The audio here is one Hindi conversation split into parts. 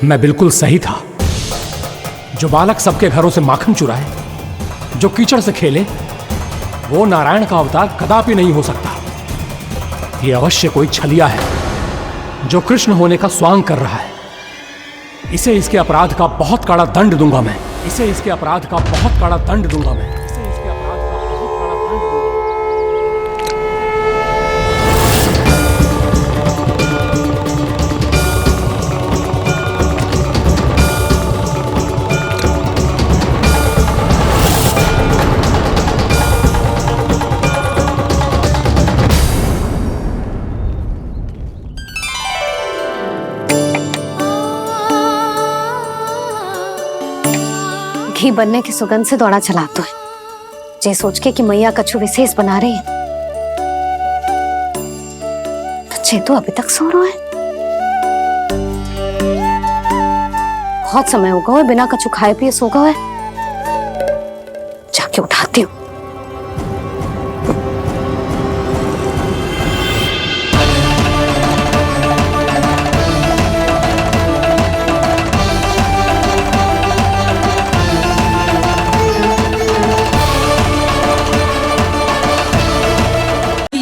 मैं बिल्कुल सही था। जो बालक सबके घरों से माखन चुराए, जो कीचड़ से खेले, वो नारायण का अवतार कदापि नहीं हो सकता। ये अवश्य कोई छलिया है जो कृष्ण होने का स्वांग कर रहा है। इसे इसके अपराध का बहुत कड़ा दंड दूंगा मैं। इसे इसके अपराध का बहुत कड़ा दंड दूंगा मैं। इसे इसके अपराध का बहुत कड़ा दंड दूंगा। घी बनने की सुगंध से दौड़ा चला तो है, जे सोच के कि मैया कछु विशेष बना रही है। बच्चे तो अभी तक सो रहे हैं। बहुत समय हो गया है बिना कछु खाए पिए सो गए। जाके उठाती हूँ।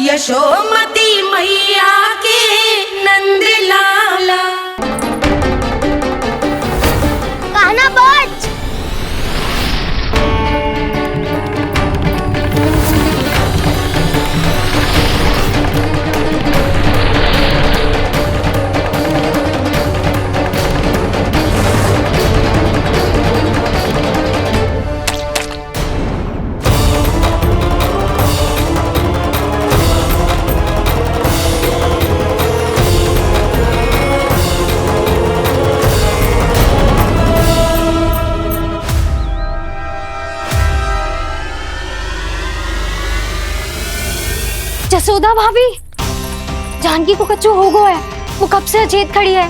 यशोमती मैया के नंद लाला। कान्हा बच। जसोदा भाभी, जानकी को कच्चू हो गया है। वो कब से अचेत खड़ी है।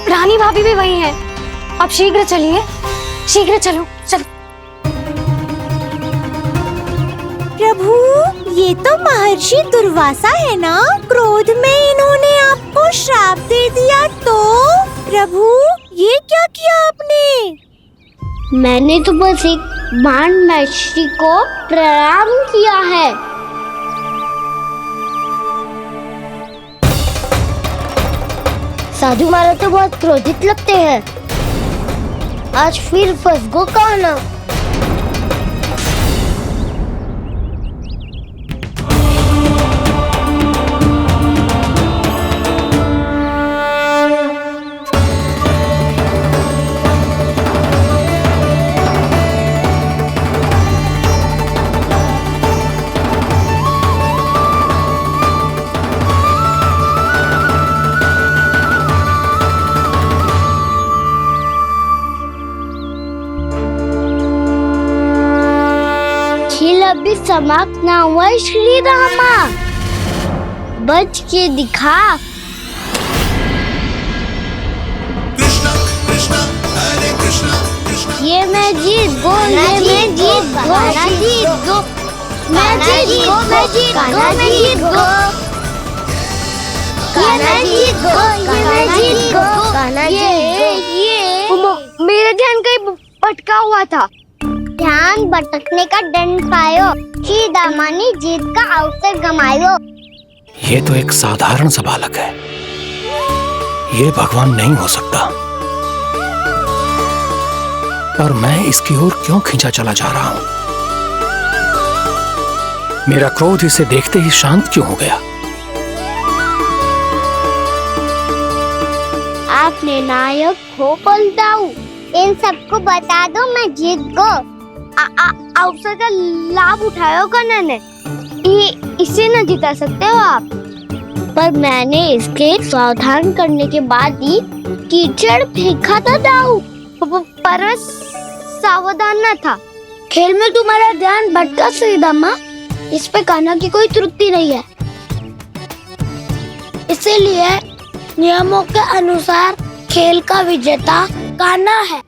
रानी भाभी भी वही है। अब शीघ्र चलिए, शीघ्र चलो चलो। प्रभु, ये तो महर्षि दुर्वासा है ना? क्रोध में इन्होंने आपको श्राप दे दिया तो? प्रभु, ये क्या किया आपने? मैंने तो बस एक बाण महर्षि को प्रणाम किया है। साधु महाराज तो बहुत क्रोधित लगते हैं। आज फिर फंस गो कान्हा। अभी समाप्त ना हुआ श्री रामा। बच के दिखा। कृष्णा कृष्णा हरे कृष्णा कृष्णा। ये मैं जीत गो, ये मैं जीत गो, जीत गो, मैं जीत गो, मैं जीत गो, मैं जीत गो, ये मैं जीत गो, ये मैं जीत गो, ये मेरा ध्यान कहीं भटका हुआ था। ध्यान भटकने का दंड पायो, श्री दामा ने जीत का अवसर गमायो। ये तो एक साधारण सा बालक है। ये भगवान नहीं हो सकता। पर मैं इसकी ओर क्यों खींचा चला जा रहा हूं? मेरा क्रोध इसे देखते ही शांत क्यों हो गया? आपने नायक हो पलटाऊ। इन सबको बता दो मैं जीत गो। अवसर का लाभ उठायो कन्हा ने। इसे न जिता सकते हो आप। पर मैंने इसके सावधान करने के बाद ही कीचड़ फेंका था दाऊ। पर सावधान न था। खेल में तुम्हारा ध्यान भटका श्रीदामा। इस पे कान्हा की कोई त्रुटि नहीं है। इसीलिए नियमों के अनुसार खेल का विजेता कान्हा है।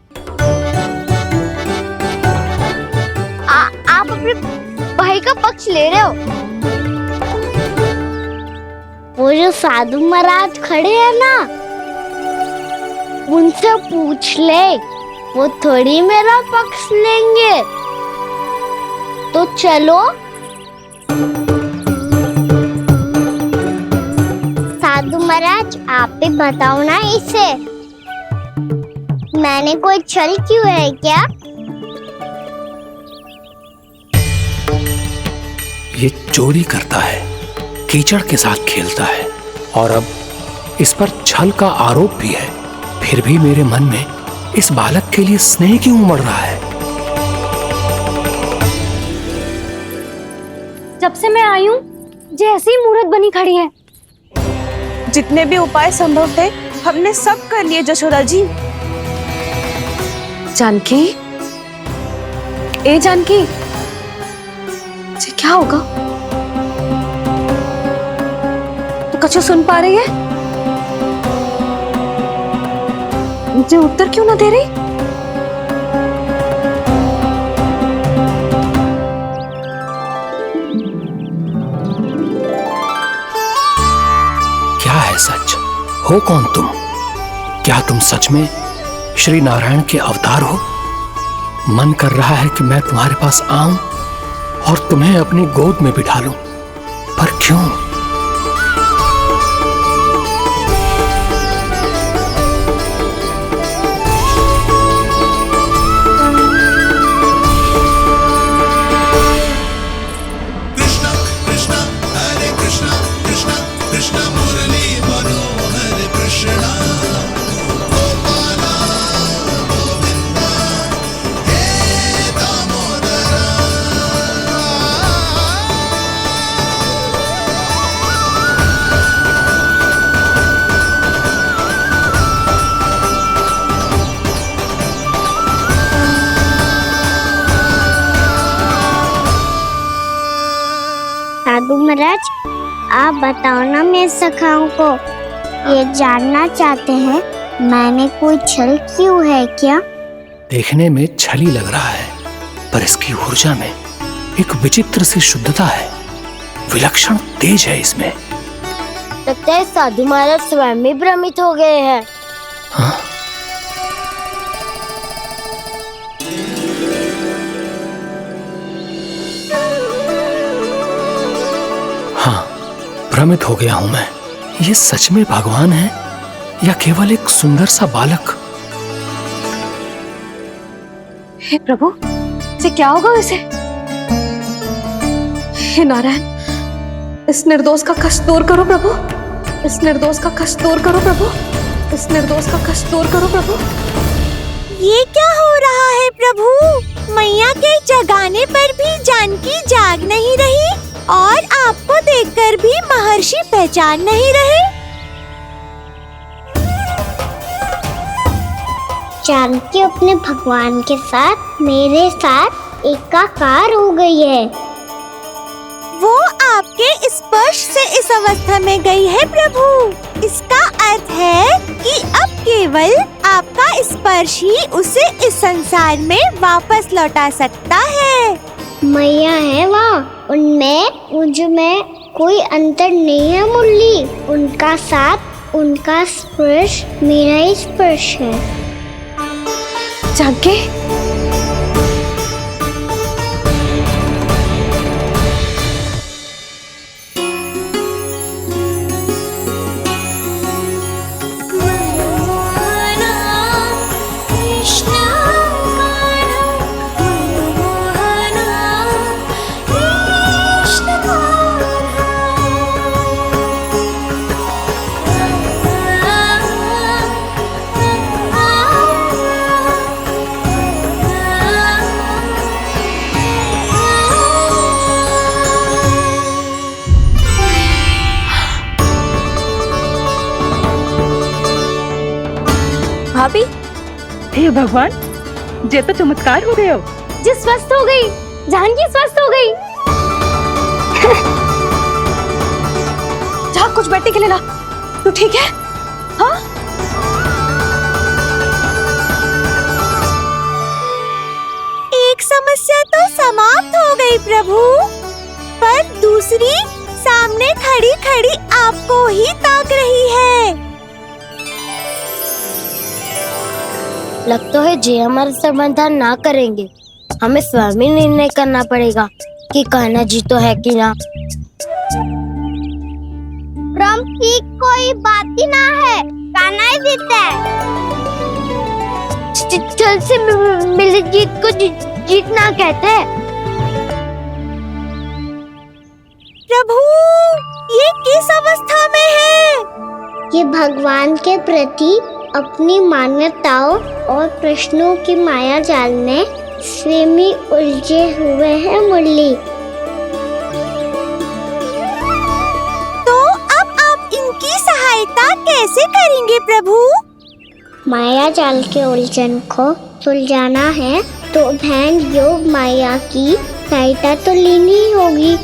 आप अपने भाई का पक्ष ले रहे हो। वो जो साधु महाराज खड़े हैं ना, उनसे पूछ ले, वो थोड़ी मेरा पक्ष लेंगे। तो चलो। साधु महाराज, आप भी बताओ ना इसे, मैंने कोई छल क्यों है क्या? ये चोरी करता है, कीचड़ के साथ खेलता है और अब इस पर छल का आरोप भी है। फिर भी मेरे मन में इस बालक के लिए स्नेह क्यों उमड़ रहा है? जब से मैं आई हूँ जैसी ही मूर्त बनी खड़ी है। जितने भी उपाय संभव थे हमने सब कर लिए जशोदा जी। जानकी, ए जानकी, ये क्या होगा? तू कछु सुन पा रही है? मुझे उत्तर क्यों ना दे रही? क्या है सच? हो कौन तुम? क्या तुम सच में श्री नारायण के अवतार हो? मन कर रहा है कि मैं तुम्हारे पास आऊं और तुम्हें अपनी गोद में बिठा लूं, पर क्यों? कृष्ण कृष्ण हरे कृष्ण कृष्ण कृष्ण मुरली मनोहर कृष्ण गोपाला गोविंदा हे दामोदरा। साधु महाराज, आप बताओ ना मेरे सखाओं को, ये जानना चाहते हैं मैंने कोई छल क्यों है क्या? देखने में छली लग रहा है, पर इसकी ऊर्जा में एक विचित्र सी शुद्धता है, विलक्षण तेज है इसमें। लगता है साधु महाराज स्वयं भी भ्रमित हो गए हैं। हाँ? हाँ, भ्रमित हो गया हूं मैं। ये सच में भगवान है या केवल एक सुंदर सा बालक? हे प्रभु, ये क्या होगा इसे? हे नारायण, इस निर्दोष का कष्ट दूर करो प्रभु, इस निर्दोष का कष्ट दूर करो प्रभु, इस निर्दोष का कष्ट दूर करो प्रभु। ये क्या हो रहा है प्रभु? मैया के जगाने पर भी जानकी जाग नहीं रही और आपको देखकर भी महर्षि पहचान नहीं रहे। जानकी अपने भगवान के साथ मेरे साथ एकाकार हो गई है। वो आपके स्पर्श से इस अवस्था में गई है प्रभु। इसका अर्थ है कि अब केवल आपका स्पर्श ही उसे इस संसार में वापस लौटा सकता है। मैया है वहाँ, उनमें मुझ में कोई अंतर नहीं है मुरली। उनका साथ, उनका स्पर्श मेरा ही स्पर्श है। जानकी, भाभी, हे भगवान, जे तो चमत्कार हो गए हो। जी स्वस्थ हो गई, जानकी स्वस्थ हो गई। जा कुछ बैठने के लिए ला। तू ठीक है? हाँ? एक समस्या तो समाप्त हो गई प्रभु, पर दूसरी सामने खड़ी खड़ी आपको ही ताक रही है। लगता है जे हमारा समाधान ना करेंगे। हमें स्वयं ही निर्णय करना पड़ेगा कि कान्हा जी तो है कि ना। ब्रह्म की कोई बात ही ना है, कान्हा ही जीतता है। छल से मिली जीत को जीतना कहते हैं। प्रभु, ये किस अवस्था में है? ये भगवान के प्रति अपनी मान्यताओं और प्रश्नों की माया जाल में स्वयं ही उलझे हुए हैं मुरली। तो अब आप इनकी सहायता कैसे करेंगे प्रभु? माया जाल के उलझन को सुलझाना है तो बहन योग माया की सहायता तो लेनी ही होगी।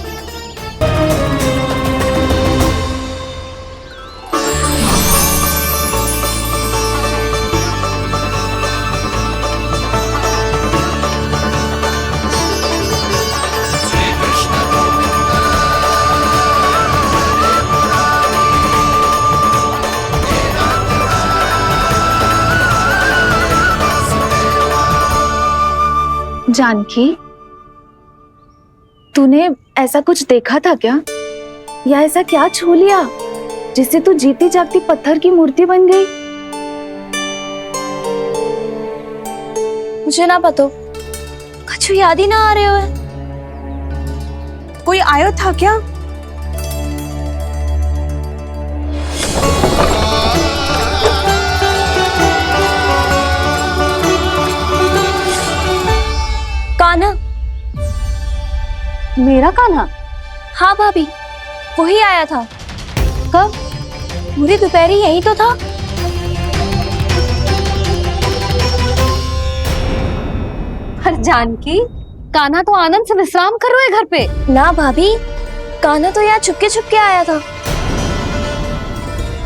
जानकी, तूने ऐसा कुछ देखा था क्या? या ऐसा क्या छू लिया जिससे तू जीती जागती पत्थर की मूर्ति बन गई? मुझे ना पता, कुछ याद ही ना आ रहे हो। कोई आयो था क्या? कान्हा। मेरा कान्हा? हाँ भाभी, वही आया था। कब? पूरी दोपहर यही तो था। पर जानकी, कान्हा तो आनंद से विश्राम कर रहे घर पे। ना भाभी, कान्हा तो यहाँ छुपके छुपके आया था।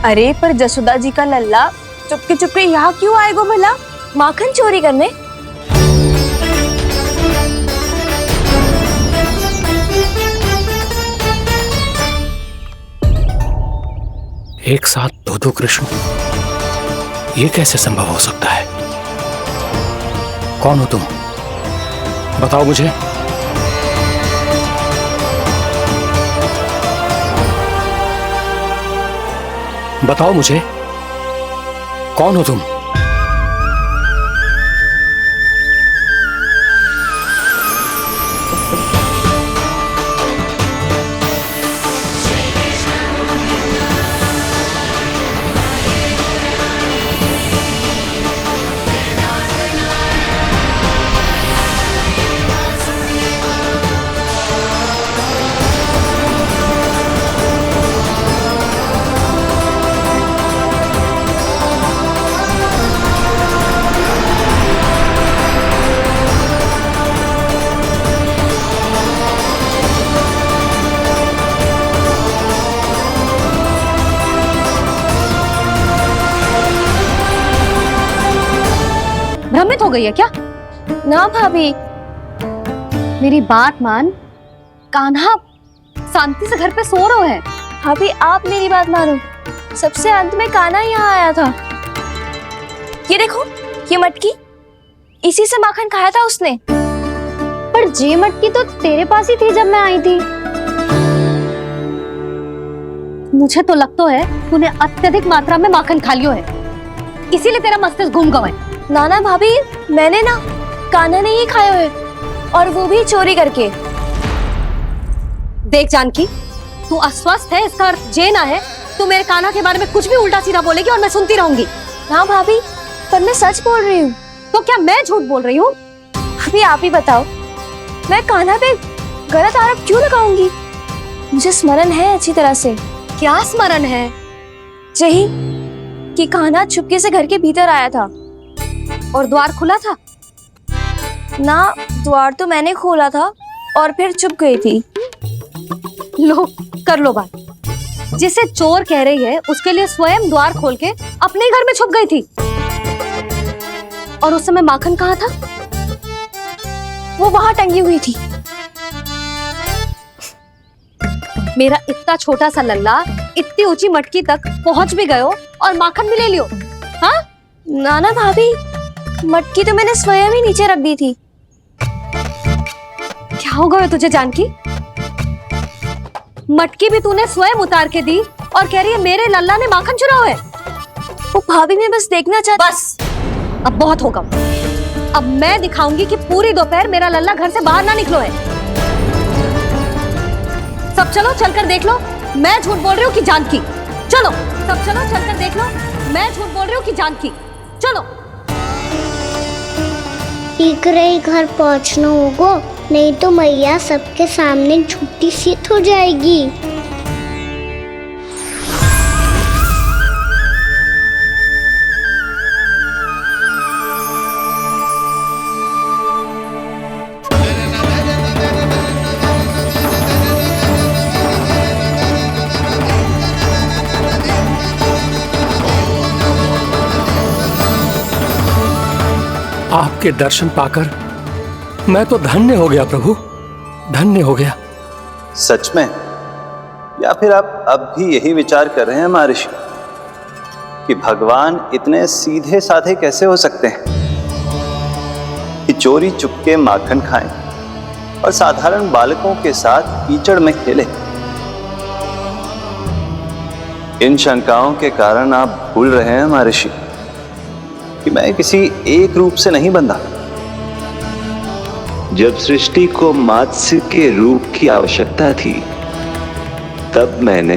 अरे पर जसोदा जी का लल्ला चुपके चुपके यहाँ क्यों आएगा भला? माखन चोरी करने? एक साथ दो कृष्ण, ये कैसे संभव हो सकता है? कौन हो तुम? बताओ मुझे। बताओ मुझे, कौन हो तुम? भ्रमित हो गई है क्या? ना भाभी, मेरी बात मान, कान्हा शांति से घर पे सो रहे हैं। भाभी आप मेरी बात मानो, सबसे अंत में कान्हा यहाँ आया था। ये देखो, ये मटकी, इसी से माखन खाया था उसने। पर जे मटकी तो तेरे पास ही थी जब मैं आई थी। मुझे तो लगता है तूने अत्यधिक मात्रा में माखन खा लियो है, इसीलिए तेरा मस्तिष्क घूम गया है। नाना भाभी, मैंने ना, कान्हा ने ही खाया है, और वो भी चोरी करके। देख जानकी, तू अस्वस्थ है, इसका अर्थ जे ना है तू मेरे कान्हा के बारे में कुछ भी उल्टा सीधा बोलेगी और मैं सुनती रहूंगी। ना भाभी, पर मैं सच बोल रही हूँ। तो क्या मैं झूठ बोल रही हूँ? भाभी आप ही बताओ, मैं कान्हा पे गलत आरोप क्यों लगाऊंगी? मुझे स्मरण है अच्छी तरह से। क्या स्मरण है? यही कि कान्हा चुपके से घर के भीतर आया था। और द्वार खुला था? ना, द्वार तो मैंने खोला था और फिर चुप गई थी। लो, कर लो बात। जिसे चोर कह रही है उसके लिए स्वयं द्वार खोल के अपने घर में छुप गई थी। और उस समय माखन कहाँ था? वो वहां टंगी हुई थी। मेरा इतना छोटा सा लल्ला इतनी ऊंची मटकी तक पहुंच भी गयो और माखन भी ले लियो। हाँ? नाना भाभी, मटकी तो मैंने स्वयं ही नीचे रख दी थी। क्या हो गया तुझे जानकी? मटकी भी तूने स्वयं उतार के दी और कह रही है मेरे लल्ला ने माखन चुराया है। वो भाभी मैं बस देखना चाहती। बस अब बहुत होगा। अब मैं दिखाऊंगी कि पूरी दोपहर मेरा लल्ला घर से बाहर ना निकलो है। सब चलो चलकर देख लो मैं झूठ बोल रही हूँ कि जानकी। चलो सब चलो चलकर देख लो मैं झूठ बोल रही हूँ कि जानकी। चलो शीघ्र ही घर पहुंचना होगा, नहीं तो मैया सबके सामने झूठी सिद्ध हो जाएगी। आपके दर्शन पाकर मैं तो धन्य हो गया प्रभु, धन्य हो गया। सच में? या फिर आप अब भी यही विचार कर रहे हैं महर्षि कि भगवान इतने सीधे साधे कैसे हो सकते हैं कि चोरी चुपके माखन खाएं और साधारण बालकों के साथ कीचड़ में खेलें? इन शंकाओं के कारण आप भूल रहे हैं महर्षि कि मैं किसी एक रूप से नहीं बंधा। जब सृष्टि को मत्स्य के रूप की आवश्यकता थी तब मैंने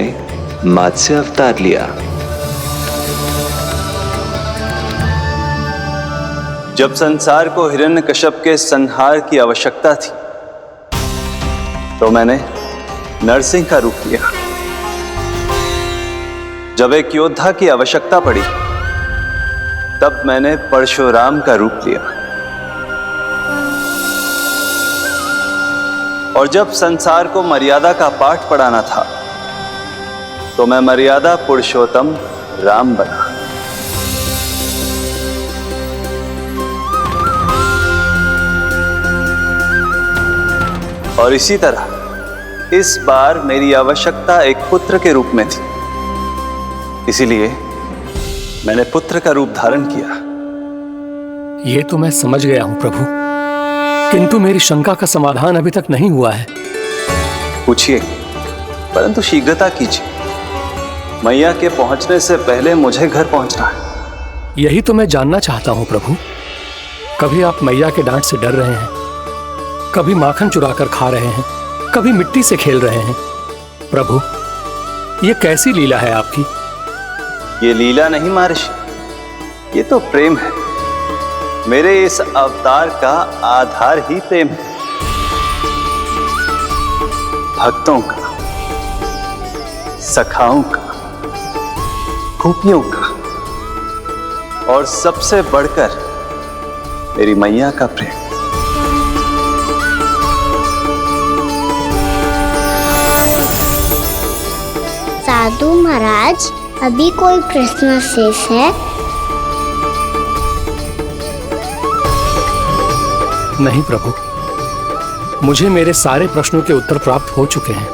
मत्स्य अवतार लिया। जब संसार को हिरण्यकश्यप के संहार की आवश्यकता थी तो मैंने नरसिंह का रूप लिया। जब एक योद्धा की आवश्यकता पड़ी तब मैंने परशुराम का रूप लिया। और जब संसार को मर्यादा का पाठ पढ़ाना था तो मैं मर्यादा पुरुषोत्तम राम बना। और इसी तरह इस बार मेरी आवश्यकता एक पुत्र के रूप में थी, इसीलिए मैंने पुत्र का रूप धारण किया। ये तो मैं समझ गया हूं प्रभु, किंतु मेरी शंका का समाधान अभी तक नहीं हुआ है। पूछिए, परंतु शीघ्रता कीजिए। मैया के पहुंचने से पहले मुझे घर पहुंचना है। यही तो मैं जानना चाहता हूं प्रभु। कभी आप मैया के डांट से डर रहे हैं, कभी माखन चुरा कर खा रहे हैं, कभी मिट्टी से खेल रहे हैं। प्रभु, ये कैसी लीला है आपकी? ये लीला नहीं महर्षि, ये तो प्रेम है। मेरे इस अवतार का आधार ही प्रेम है। भक्तों का, सखाओं का, गोपियों का और सबसे बढ़कर मेरी मैया का प्रेम। साधु महाराज, अभी कोई प्रश्न शेष है? नहीं प्रभु, मुझे मेरे सारे प्रश्नों के उत्तर प्राप्त हो चुके हैं।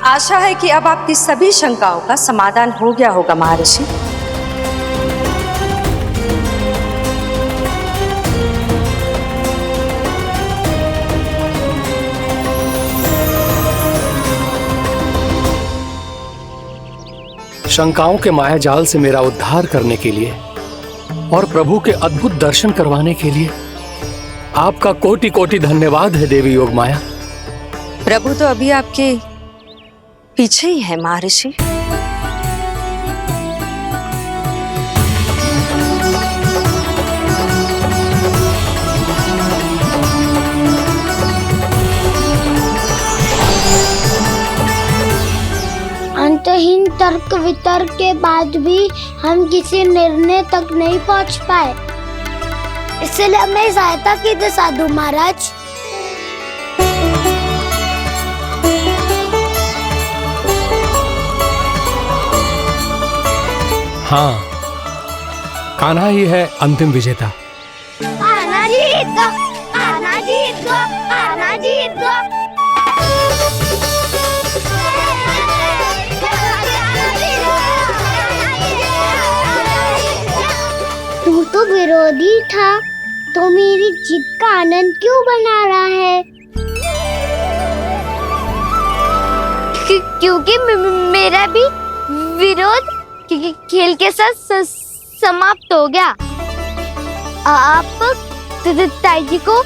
आशा है कि अब आपकी सभी शंकाओं का समाधान हो गया होगा महर्षि। शंकाओं के मायाजाल से मेरा उद्धार करने के लिए और प्रभु के अद्भुत दर्शन करवाने के लिए आपका कोटि कोटि धन्यवाद है देवी योगमाया। प्रभु तो अभी आपके पीछे ही है महर्षि। अंतहीन तर्क वितर्क के बाद भी हम किसी निर्णय तक नहीं पहुंच पाए, इसलिए हमें सहायता कीजिए साधु महाराज। हाँ, कान्हा ही है अंतिम विजेता। कान्हा जी तो जीत गो, कान्हा जीत गो। तू तो विरोधी था, तो मेरी जीत का आनंद क्यों बना रहा है? क्योंकि मेरा भी विरोध खेल के साथ समाप्त हो गया। आप ताई जी को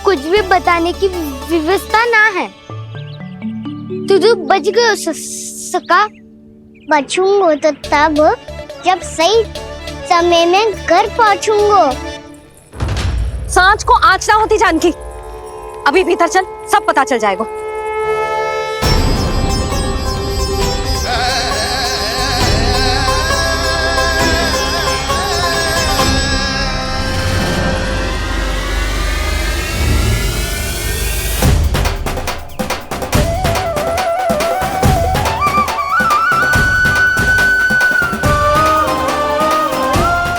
कुछ भी बताने की व्यवस्था ना है। तू बच गयो सका। बचूंगो तो तब जब सही समय में घर पहुंचूंगो। सांच को आँच ना होती जानकी। अभी भीतर चल, सब पता चल जाएगा।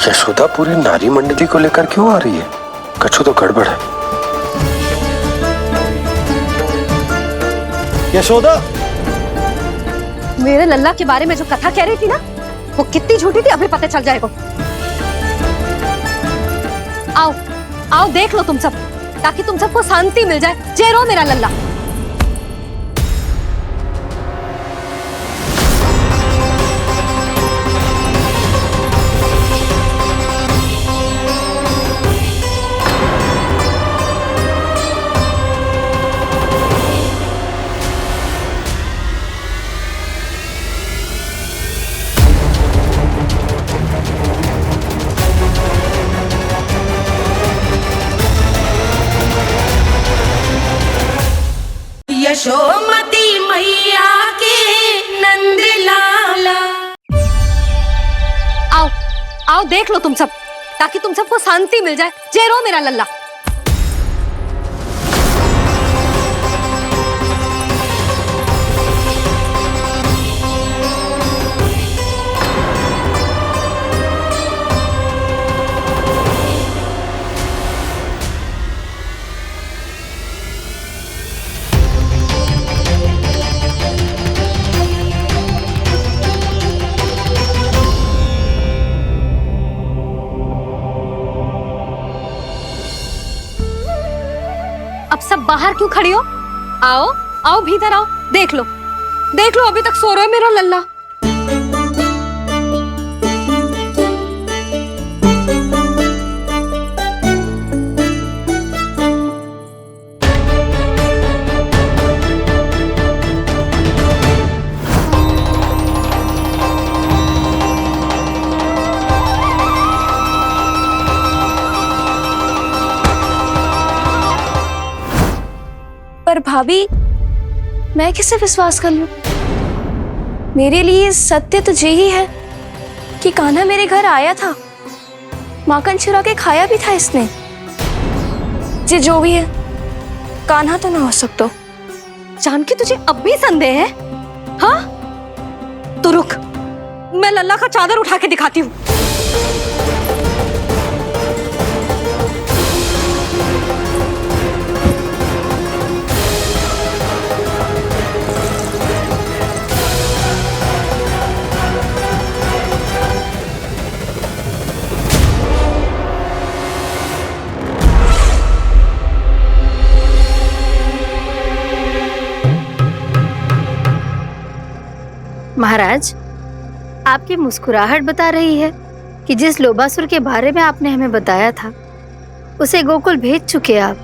यशोदा पूरी नारी मंडली को लेकर क्यों आ रही है? कछु तो गड़बड़ है। यशोदा, मेरे लल्ला के बारे में जो कथा कह रही थी ना, वो कितनी झूठी थी अभी पता चल जाएगा। आओ आओ देख लो तुम सब, ताकि तुम सबको शांति मिल जाए। जय रो मेरा लल्ला। यशोमती मैया के नंद लाला। आओ आओ देख लो तुम सब, ताकि तुम सबको शांति मिल जाए। जय रो मेरा लल्ला। अब सब बाहर क्यों खड़ी हो? आओ आओ भीतर आओ। देख लो अभी तक सो रहा है मेरा लल्ला। पर भाभी, मैं किसे विश्वास कर लूं? मेरे लिए सत्य तो यही है कि कान्हा मेरे घर आया था, माखन चुरा के खाया भी था इसने। जो भी है, कान्हा तो ना हो सकता। जानकी तुझे अब भी संदेह है? हाँ तो रुक, मैं लल्ला का चादर उठा के दिखाती हूँ। महाराज, आपकी मुस्कुराहट बता रही है कि जिस लोभासुर के बारे में आपने हमें बताया था, उसे गोकुल भेज चुके आप।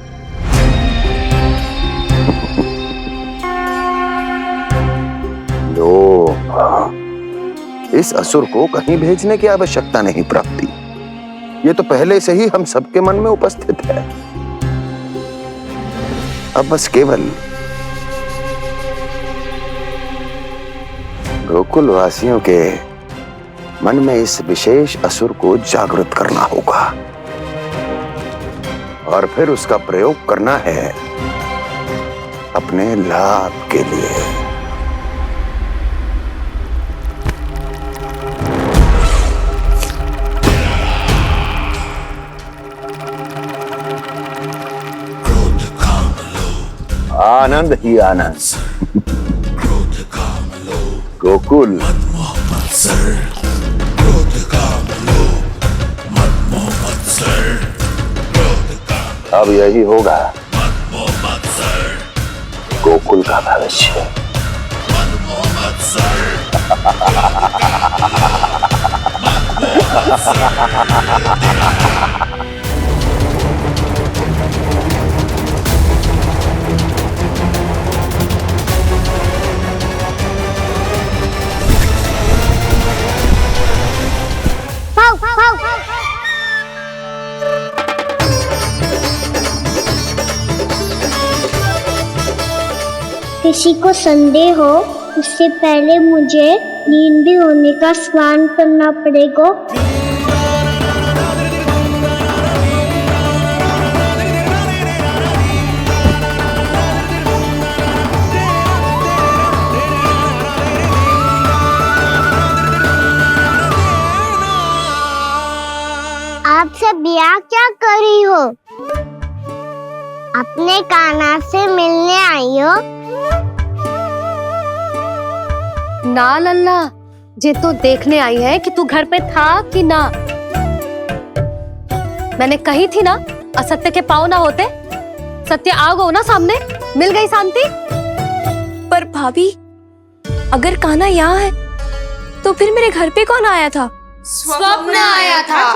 लोभ, इस असुर को कहीं भेजने की आवश्यकता नहीं प्राप्ति। ये तो पहले से ही हम सबके मन में उपस्थित है। अब बस केवल गोकुल वासियों के मन में इस विशेष असुर को जागृत करना होगा और फिर उसका प्रयोग करना है अपने लाभ के लिए। क्रोध आनंद ही आनंद। गोकुल अब यही होगा गोकुल का भविष्य। भाव भाव किसी को संदेह हो उससे पहले मुझे नींद भी होने का स्नान करना पड़ेगा। आप सब यहाँ क्या कर रही हो? अपने कान्हा से मिलने आई हो? ना लल्ला, जे तो देखने आई है कि तू घर पे था कि ना। मैंने कही थी ना, असत्य के पाँव ना होते। सत्य आ गो ना सामने, मिल गई शांति। पर भाभी, अगर कान्हा यहाँ है तो फिर मेरे घर पे कौन आया था? स्वप्न आया था।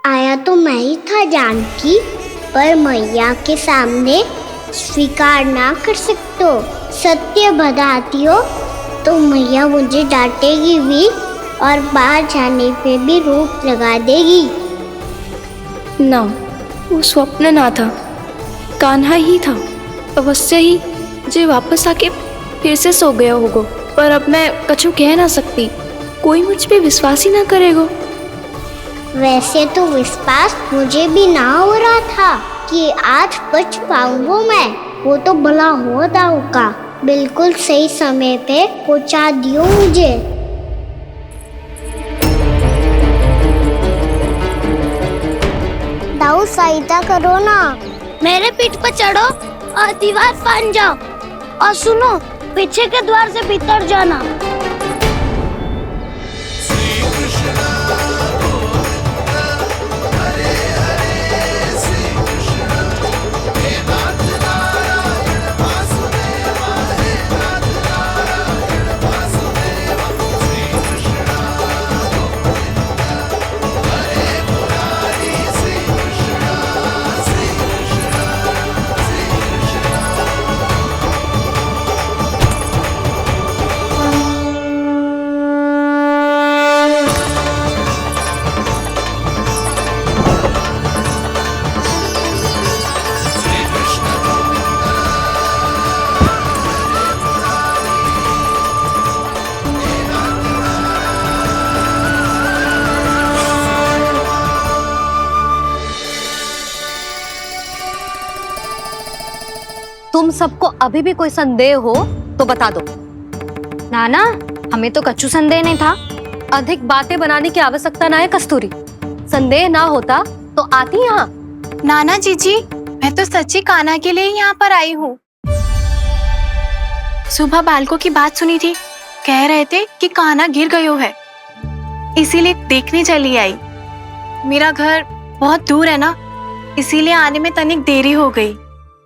आया तो मैं ही था जानकी, पर मैया के सामने स्वीकार ना कर सकते हो। सत्य बताती हो तो मैया मुझे डांटेगी भी और बाहर जाने पे भी रोक लगा देगी। ना, वो स्वप्न ना था, कान्हा ही था। अवश्य ही मुझे वापस आके फिर से सो गया होगा। पर अब मैं कछु कह ना सकती, कोई मुझ पे विश्वास ही ना करेगा। वैसे तो विश्वास मुझे भी ना हो रहा था कि आज बच पाऊंगा मैं। वो तो भला हो दाऊ का बिल्कुल सही समय पे पहुंचा दियो मुझे। दाऊ सहायता करो ना, मेरे पीठ पर चढ़ो और दीवार फाड़ जाओ। और सुनो, पीछे के द्वार से भीतर जाना। तुम सबको अभी भी कोई संदेह हो तो बता दो। नाना, हमें तो कच्चू संदेह नहीं था। अधिक बातें बनाने की आवश्यकता ना है कस्तूरी। संदेह ना होता तो आती यहाँ। नाना जीजी, मैं तो सच्ची कान्हा के लिए यहाँ पर आई हूँ। सुबह बालकों की बात सुनी थी, कह रहे थे कि कान्हा गिर गयो है, इसीलिए देखने चली आई। मेरा घर बहुत दूर है ना, इसीलिए आने में तनिक देरी हो गई।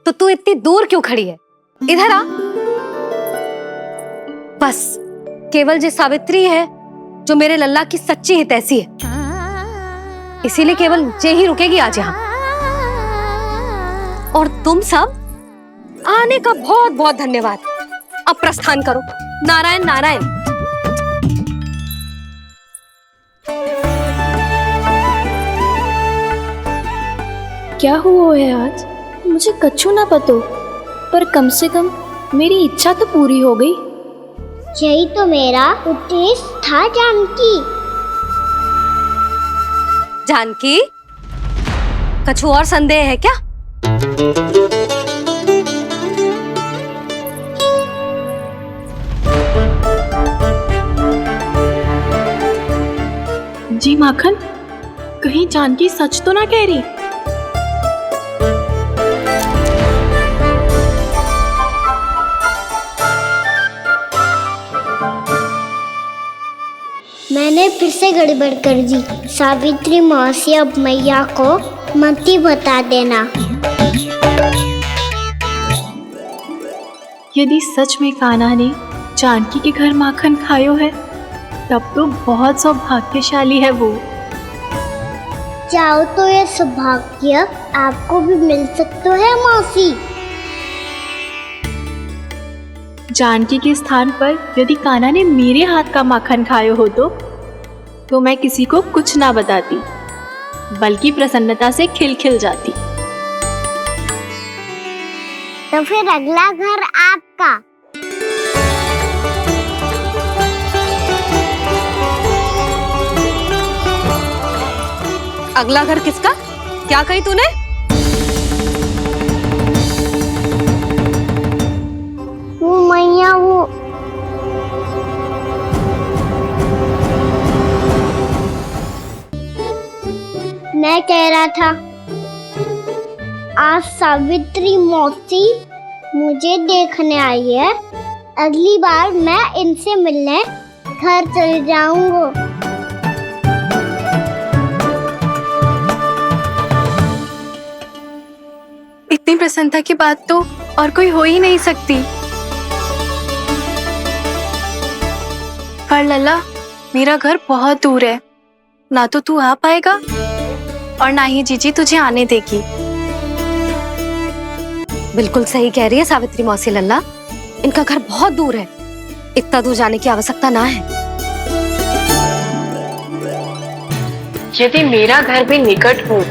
तो तू इतनी दूर क्यों खड़ी है? इधर आ। बस केवल जे सावित्री है जो मेरे लल्ला की सच्ची हितैषी है, इसीलिए केवल जे ही रुकेगी आज यहाँ। और तुम सब आने का बहुत बहुत धन्यवाद। अब प्रस्थान करो। नारायण नारायण। क्या हुआ है आज? मुझे कछु ना पतो, पर कम से कम मेरी इच्छा तो पूरी हो गई। यही तो मेरा उद्देश्य था जानकी। जानकी, कछु और संदेह है क्या? जी माखन, कहीं जानकी सच तो ना कह रही? मैंने फिर से गड़बड़ कर दी। सावित्री मौसी अब मैया को मत ही बता देना। यदि सच में कान्हा ने जानकी के घर माखन खायो है तब तो बहुत सौभाग्यशाली है वो। चाहो तो ये सौभाग्य आपको भी मिल सकता है मौसी। जानकी के स्थान पर यदि कान्हा ने मेरे हाथ का माखन खायो हो तो मैं किसी को कुछ ना बताती, बल्कि प्रसन्नता से खिलखिल जाती। तो फिर अगला घर आपका। अगला घर किसका? क्या कही तूने? वो मैया वो मैं कह रहा था आज सावित्री मौसी मुझे देखने आई है। अगली बार मैं इनसे मिलने घर चले जाऊंगा। इतनी प्रसन्नता की बात तो और कोई हो ही नहीं सकती। पर लल्ला, मेरा घर बहुत दूर है, ना तो तू आ पाएगा और ना ही जीजी तुझे आने देगी। बिल्कुल सही कह रही है सावित्री मौसी लल्ला, इनका घर बहुत दूर है, इतना दूर जाने की आवश्यकता ना है। यदि मेरा घर भी निकट हो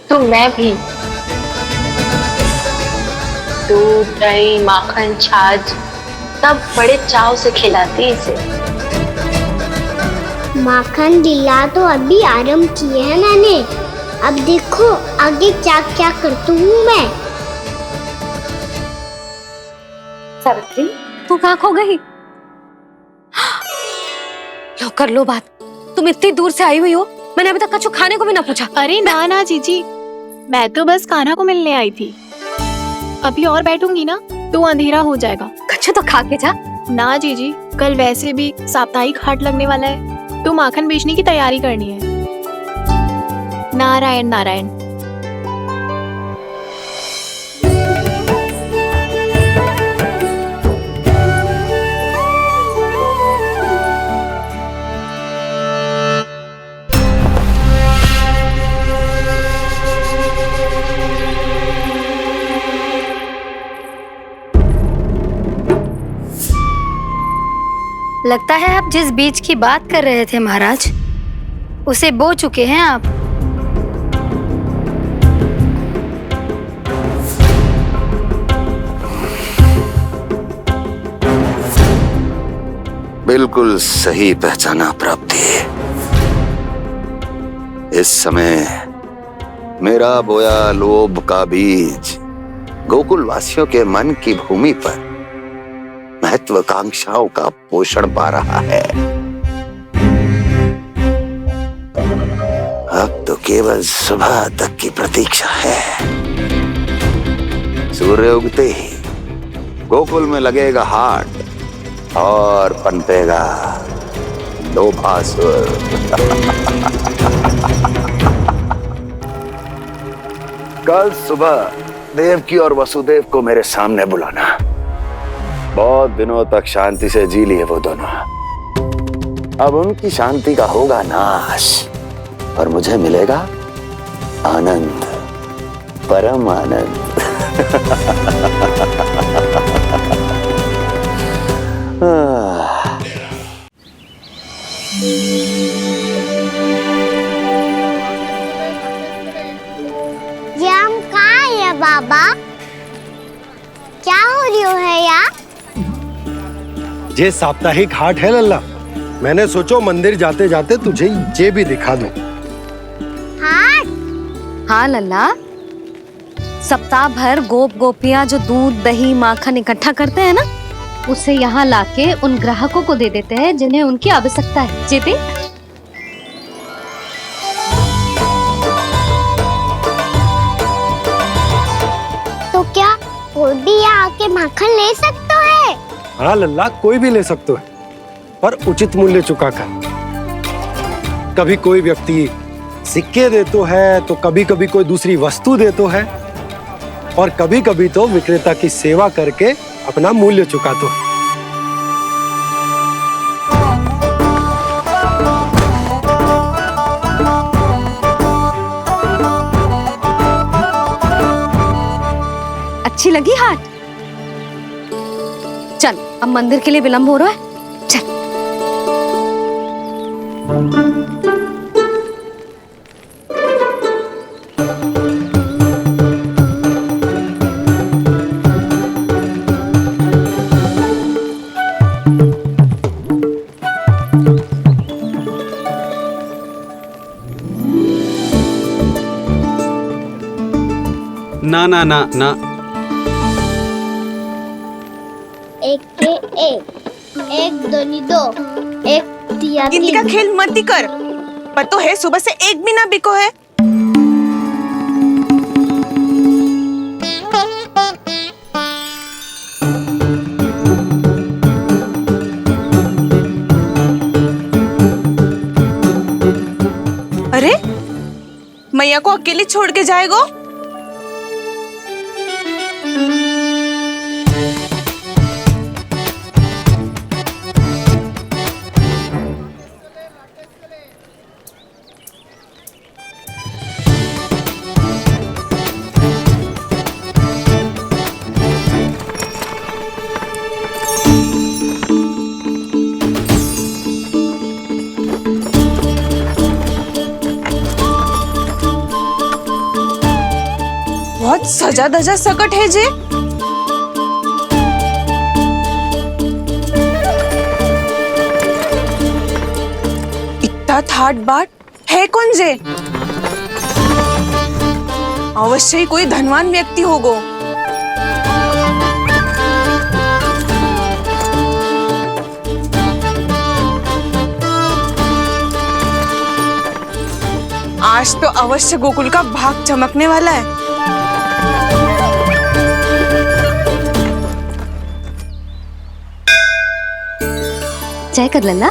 तो मैं भी दूध, दही, माखन, छाछ सब बड़े चाव से खिलाती इसे। माखन दिला तो अभी आरंभ किए हैं मैंने, अब देखो आगे क्या क्या करती हूँ मैं। सावित्री, तू कहाँ खो गई? लो कर लो बात, तुम इतनी दूर से आई हुई हो, मैंने अभी तक कछु खाने को भी ना पूछा। अरे ना जीजी, मैं तो बस कान्हा को मिलने आई थी। अभी और बैठूंगी ना तो अंधेरा हो जाएगा। कछु तो खा के जा। ना जीजी, कल वैसे भी साप्ताहिक हाट लगने वाला है तो माखन बेचने की तैयारी करनी है। नारायण नारायण। लगता है आप जिस बीज की बात कर रहे थे महाराज, उसे बो चुके हैं आप। बिल्कुल सही पहचाना प्राप्ति। इस समय मेरा बोया लोभ का बीज गोकुल वासियों के मन की भूमि पर महत्वाकांक्षाओं का पोषण पा रहा है। अब तो केवल सुबह तक की प्रतीक्षा है। सूर्य उगते ही गोकुल में लगेगा हाट और पनपेगा लोभासुर। कल सुबह देवकी और वसुदेव को मेरे सामने बुलाना। बहुत दिनों तक शांति से जी लिए वो दोनों, अब उनकी शांति का होगा नाश और मुझे मिलेगा आनंद, परम आनंद। ये हम कहाँ है बाबा? क्या हो रही है यार? ये साप्ताहिक हाट है लल्ला, मैंने सोचो मंदिर जाते जाते तुझे ये भी दिखा दूं। हाट? हाँ लल्ला, सप्ताह भर गोप गोपियां जो दूध, दही, माखन इकट्ठा करते हैं ना, उसे यहाँ लाके उन ग्राहकों को दे देते हैं जिन्हें उनकी आवश्यकता है। जीती? तो क्या कोई भी आके माखन ले सकता है? हाँ लल्ला, कोई भी ले सकते हो, पर उचित मूल्य चुका कर। कभी कोई व्यक्ति सिक्के देतो है, तो कभी कभी कोई दूसरी वस्तु देतो है, और कभी कभी तो विक्रेता की सेवा करके अपना मूल्य चुकातो है। अच्छी लगी हाट? चल, अब मंदिर के लिए विलंब हो रहा है, चल। ना ना ना ना, एक के एक दोनी दो, एक तिया गिनती का खेल मत ही कर। पतो है सुबह से एक भी ना बिको है। अरे मैया को अकेले छोड़ के जाएगो? बहुत सजा धजा सकट है जे। इतना थाट बाट है कौन जे? अवश्य ही कोई धनवान व्यक्ति होगो। आज तो अवश्य गोकुल का भाग चमकने वाला है। चाय कर लल्ला।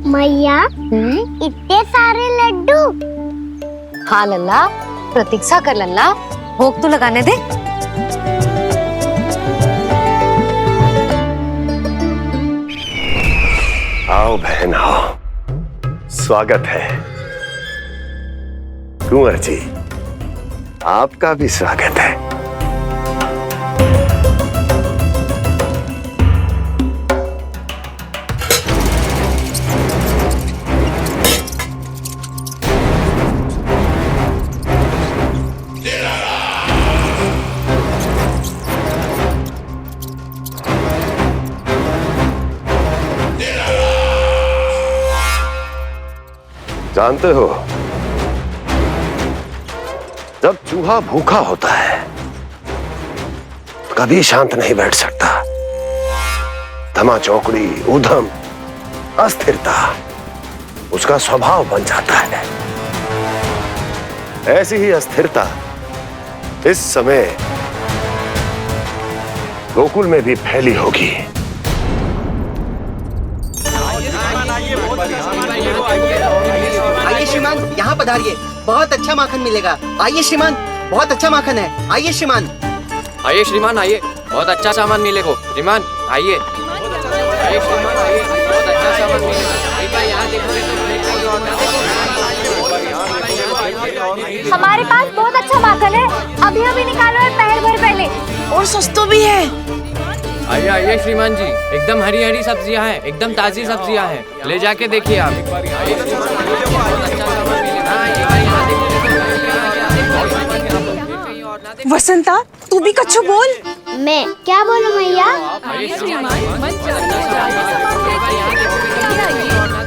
मैया, इतने सारे लड्डू। हाँ लल्ला, प्रतीक्षा कर लल्ला, भोग तो लगाने दे। आओ बहन आओ, स्वागत है। कुंवर जी, आपका भी स्वागत है। जानते हो, जब चूहा भूखा होता है कभी शांत नहीं बैठ सकता। धमा चौकड़ी, उधम, अस्थिरता उसका स्वभाव बन जाता है। ऐसी ही अस्थिरता इस समय गोकुल में भी फैली होगी। आइए श्रीमान, यहाँ पधारिए, बहुत अच्छा माखन मिलेगा। आइए श्रीमान, बहुत अच्छा माखन है। आइए श्रीमान। आइए श्रीमान, आइए, बहुत अच्छा सामान मिलेगा। श्रीमान आइए, आइए श्रीमान, आइए, बहुत अच्छा सामान मिलेगा। एक बार यहाँ देखोगे तो हमारे पास बहुत अच्छा माखन है, अभी अभी निकालो है, पहर भर पहले। और सस्ता भी है। आइए आइए श्रीमान जी, एकदम हरी हरी सब्जियां हैं, एकदम ताजी सब्जियां हैं, ले जाके देखिए आप। वसंता, तू भी कच्छु बोल। मैं क्या बोलूं मैया?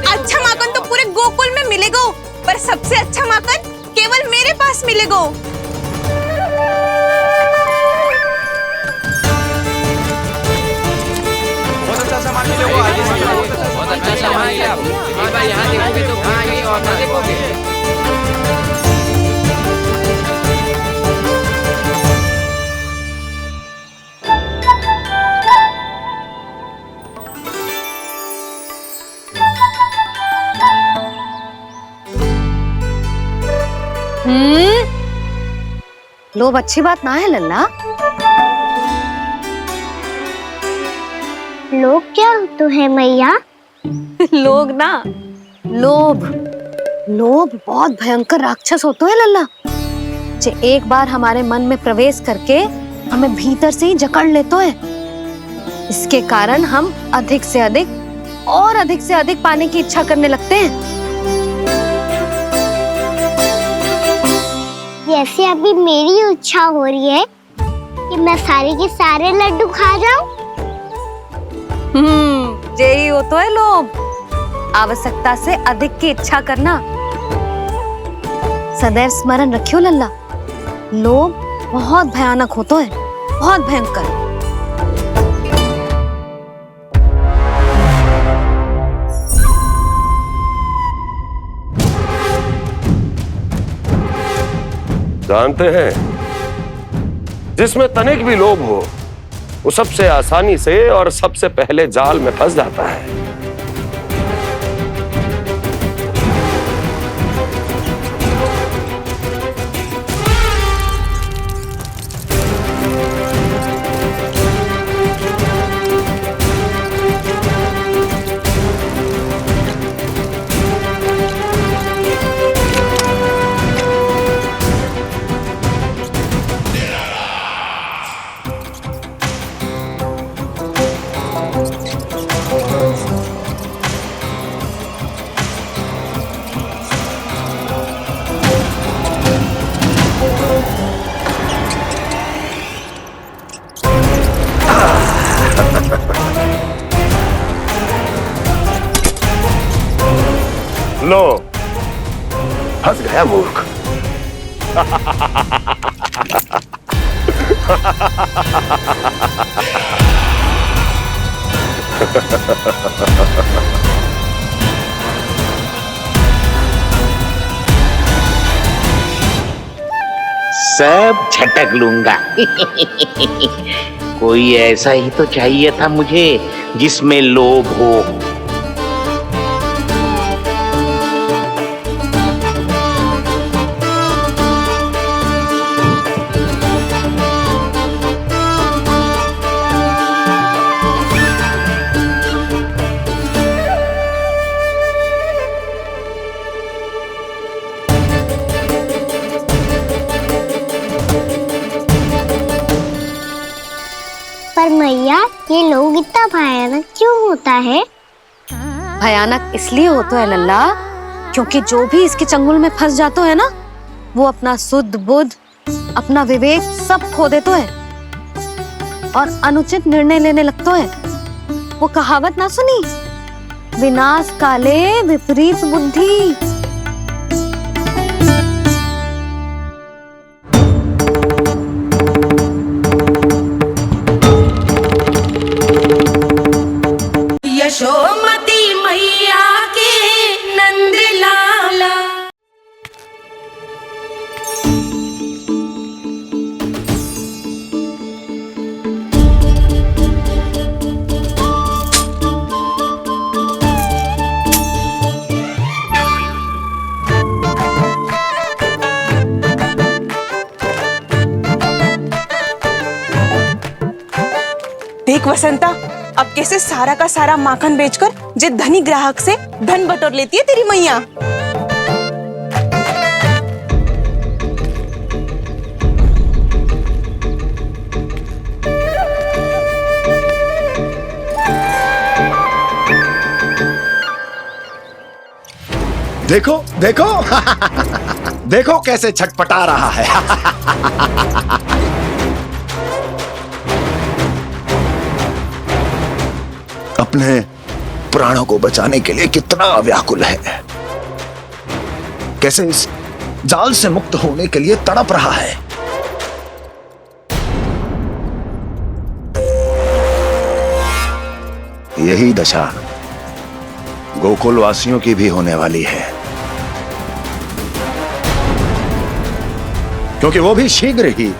अच्छा माखन तो पूरे गोकुल में मिलेगा, पर सबसे अच्छा माखन केवल मेरे पास मिलेगा। अच्छा सामान मिलेगा। एक बार यहाँ देखोगे तो कहाँ कहीं और ना देखोगे। लोभ अच्छी बात ना है लल्ला। लोग क्या तो है मैया? लोग ना, लोभ। लोभ बहुत भयंकर राक्षस होता है लल्ला, जो एक बार हमारे मन में प्रवेश करके हमें भीतर से ही जकड़ लेता है। इसके कारण हम अधिक से अधिक और अधिक से अधिक पाने की इच्छा करने लगते हैं। जैसे अभी मेरी इच्छा हो रही है कि मैं सारे के सारे लड्डू खा जाऊं। यही होता है लोभ, आवश्यकता से अधिक की इच्छा करना। सदैव स्मरण रखियो लल्ला, लोभ बहुत भयानक होता है, बहुत भयंकर। जानते हैं, जिसमें तनिक भी लोभ हो वो सबसे आसानी से और सबसे पहले जाल में फंस जाता है। लो, फंस गया मूर्ख। सब झटक लूंगा। कोई ऐसा ही तो चाहिए था मुझे जिसमें लोभ हो। पर मैया, ये लोग इतना भयानक क्यों होता है? भयानक इसलिए होता है लल्ला, क्योंकि जो भी इसके चंगुल में फंस जाता है ना, वो अपना शुद्ध बुद्ध, अपना विवेक सब खो देता है और अनुचित निर्णय लेने लगता है। वो कहावत ना सुनी, विनाश काले विपरीत बुद्धि। यशोमती मैया के नंद लाला। देख वसंता, अब कैसे सारा का सारा माखन बेचकर जे धनी ग्राहक से धन बटोर लेती है तेरी मैया। देखो देखो देखो कैसे छटपटा रहा है। अपने प्राणों को बचाने के लिए कितना व्याकुल है, कैसे इस जाल से मुक्त होने के लिए तड़प रहा है। यही दशा गोकुल वासियों की भी होने वाली है, क्योंकि वो भी शीघ्र ही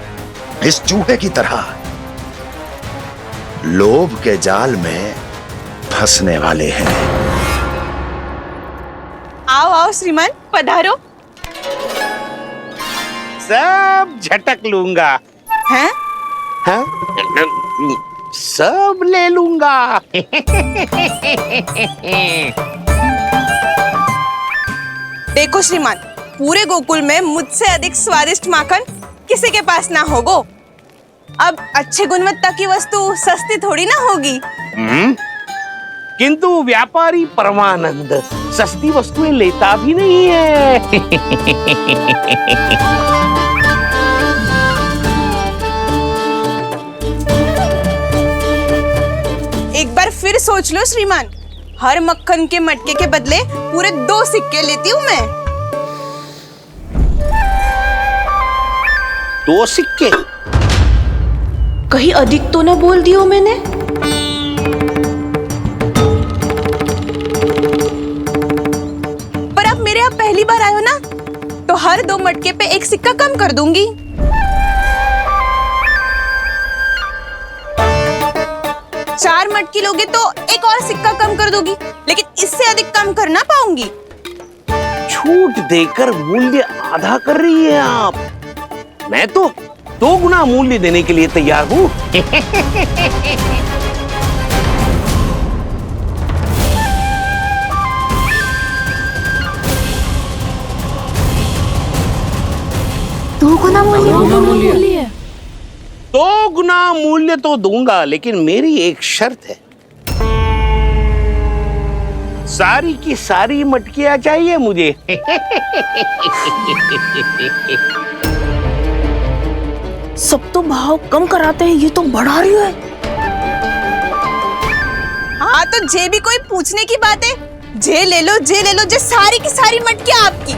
इस चूहे की तरह लोभ के जाल में फंसने वाले हैं। आओ आओ श्रीमान, पधारो। सब झटक लूंगा। हैं? हाँ? सब ले लूंगा। देखो श्रीमान, पूरे गोकुल में मुझसे अधिक स्वादिष्ट माखन किसी के पास ना होगो। अब अच्छे गुणवत्ता की वस्तु सस्ती थोड़ी ना होगी। किंतु व्यापारी परमानंद सस्ती वस्तुएं लेता भी नहीं है। एक बार फिर सोच लो श्रीमान, हर मक्खन के मटके के बदले पूरे 2 सिक्के लेती हूँ मैं। 2 सिक्के? कहीं अधिक तो ना बोल दियो मैंने? पर आप मेरे यहाँ पहली बार आए हो ना, तो हर 2 मटके पे 1 सिक्का कम कर दूंगी। चार मटकी लोगे तो 1 और सिक्का कम कर दोगी, लेकिन इससे अधिक कम कर ना पाऊंगी। छूट देकर मूल्य आधा कर रही है आप। मैं तो 2 गुना मूल्य देने के लिए तैयार हूँ। दो गुना मूल्य? 2 गुना मूल्य तो दूंगा, लेकिन मेरी एक शर्त है। सारी की सारी मटकियां चाहिए मुझे। सब तो भाव कम कराते हैं, ये तो बढ़ा रही है। हाँ तो जे भी कोई पूछने की बात है, जे ले लो, जे ले लो, जे सारी की सारी मटकियां आपकी।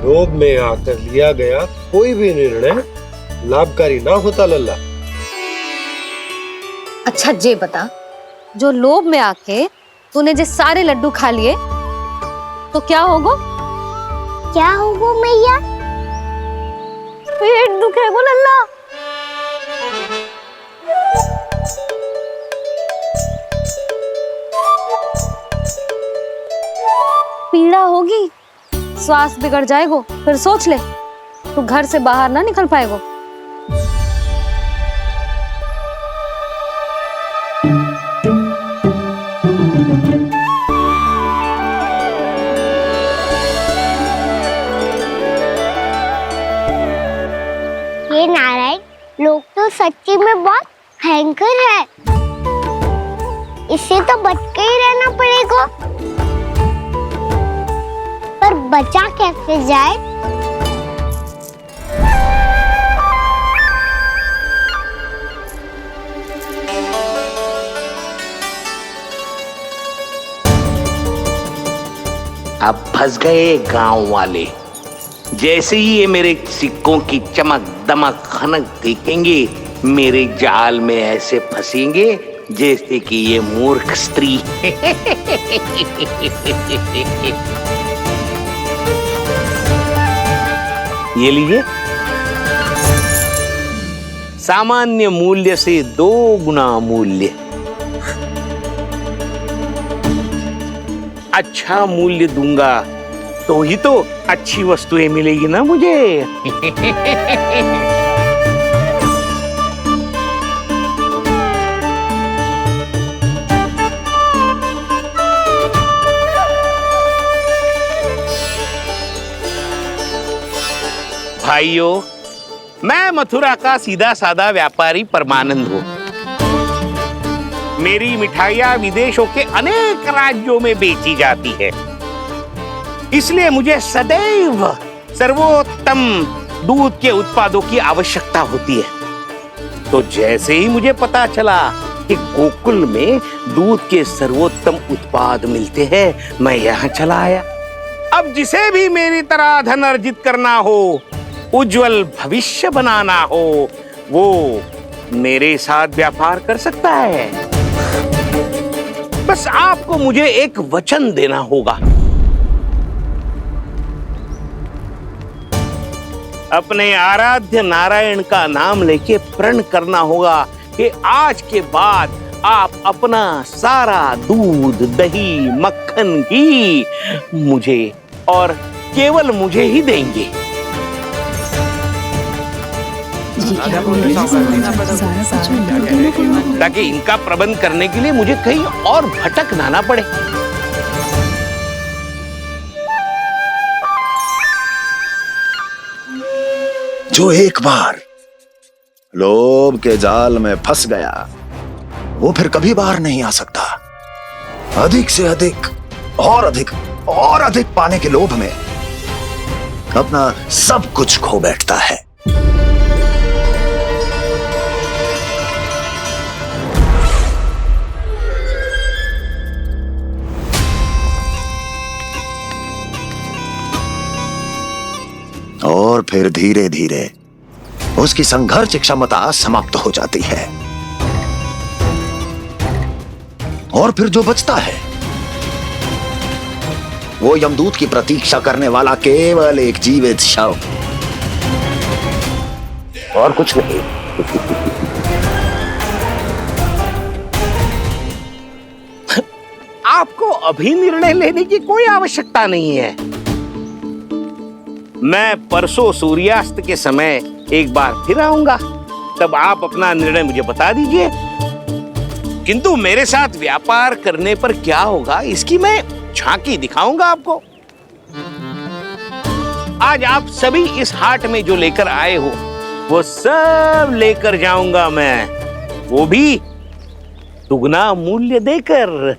लोभ में आकर लिया गया कोई भी निर्णय लाभकारी ना होता लल्ला। अच्छा जे बता, जो लोभ में आके तूने जो सारे लड्डू खा लिए तो क्या होगा? क्या होगा मैया? पेट दुखेगा लल्ला। पीड़ा होगी, स्वास्थ्य बिगड़ जाएगा, फिर सोच ले तू घर से बाहर ना निकल पाएगा। ये नारायण लोग तो सच्ची में बहुत भयंकर है, इससे तो बच के ही रहना पड़ेगा। पर बचा कैसे जाए? अब फंस गए गांव वाले। जैसे ही ये मेरे सिक्कों की चमक दमक खनक देखेंगे, मेरे जाल में ऐसे फंसेंगे जैसे कि ये मूर्ख स्त्री। ये लीजिए, सामान्य मूल्य से 2 गुना मूल्य। अच्छा मूल्य दूंगा तो ही तो अच्छी वस्तुएं मिलेगी ना मुझे। भाइयों, मैं मथुरा का सीधा साधा व्यापारी परमानंद हूँ। मेरी मिठाइयाँ विदेशों के अनेक राज्यों में बेची जाती है, इसलिए मुझे सदैव सर्वोत्तम दूध के उत्पादों की आवश्यकता होती है। तो जैसे ही मुझे पता चला कि गोकुल में दूध के सर्वोत्तम उत्पाद मिलते हैं, मैं यहाँ चला आया। अब जिसे भी मेरी तरह धन अर्जित करना हो, उज्जवल भविष्य बनाना हो, वो मेरे साथ व्यापार कर सकता है। बस बस आपको मुझे एक वचन देना होगा। अपने आराध्य नारायण का नाम लेके प्रण करना होगा कि आज के बाद आप अपना सारा दूध, दही, मक्खन, घी मुझे और केवल मुझे ही देंगे। ताकि इनका प्रबंध करने के लिए मुझे कहीं और भटकना ना पड़े। जो एक बार लोभ के जाल में फंस गया वो फिर कभी बाहर नहीं आ सकता। अधिक से अधिक और अधिक और अधिक पाने के लोभ में अपना सब कुछ खो बैठता है। और फिर धीरे धीरे उसकी संघर्ष क्षमता समाप्त हो जाती है और फिर जो बचता है वो यमदूत की प्रतीक्षा करने वाला केवल एक जीवित शव और कुछ नहीं। आपको अभी निर्णय लेने की कोई आवश्यकता नहीं है। मैं परसों सूर्यास्त के समय एक बार फिर आऊंगा, तब आप अपना निर्णय मुझे बता दीजिए। किंतु मेरे साथ व्यापार करने पर क्या होगा इसकी मैं झांकी दिखाऊंगा आपको। आज आप सभी इस हाट में जो लेकर आए हो वो सब लेकर जाऊंगा मैं, वो भी दुगना मूल्य देकर।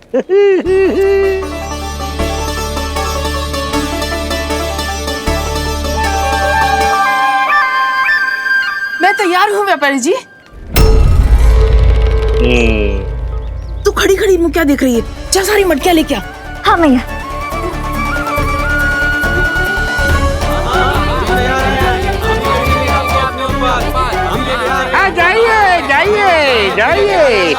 मैं तैयार हूँ व्यापारी जी। तू खड़ी खड़ी मुँह क्या देख रही है? चल सारी मटकियाँ लेके आ। हाँ भैया। जाइए जाइए जाइए।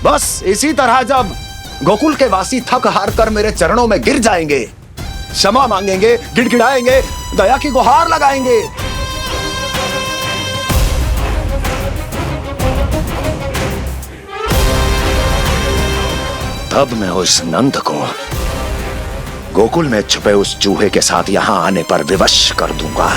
बस इसी तरह जब गोकुल के वासी थक हार कर मेरे चरणों में गिर जाएंगे, क्षमा मांगेंगे, गिड़गिड़ाएंगे, दया की गुहार लगाएंगे, तब मैं उस नंद को गोकुल में छुपे उस चूहे के साथ यहां आने पर विवश कर दूंगा।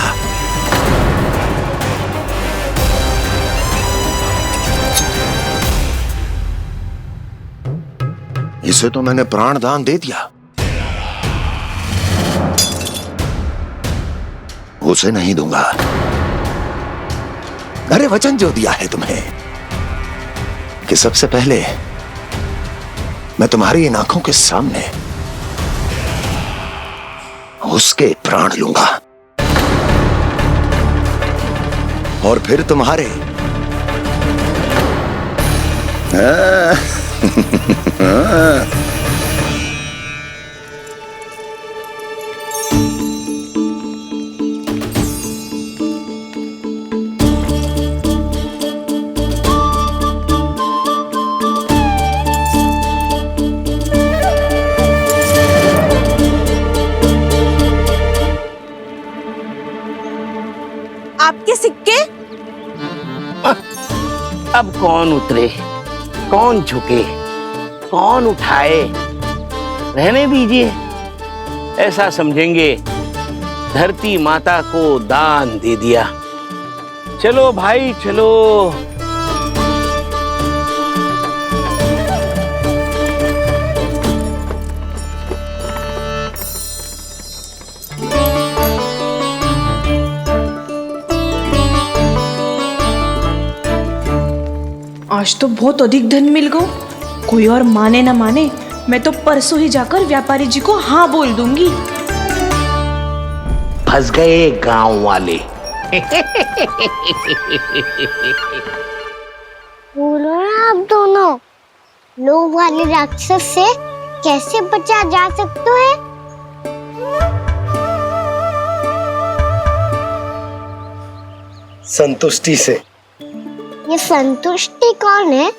इसे तो मैंने प्राण दान दे दिया, उसे नहीं दूंगा। अरे वचन जो दिया है तुम्हें कि सबसे पहले मैं तुम्हारी इन आंखों के सामने उसके प्राण लूंगा और फिर तुम्हारे आपके सिक्के। अब कौन उतरे, कौन झुके, कौन उठाए, रहने दीजिए। ऐसा समझेंगे धरती माता को दान दे दिया। चलो भाई चलो। आज तो बहुत अधिक धन मिल गो। कोई और माने ना माने, मैं तो परसों ही जाकर व्यापारी जी को हाँ बोल दूंगी। फंस गए गांव वाले। बोलो ना आप दोनों, लोभ वाले राक्षस से कैसे बचा जा सकता है? संतुष्टि से। ये संतुष्टि कौन है?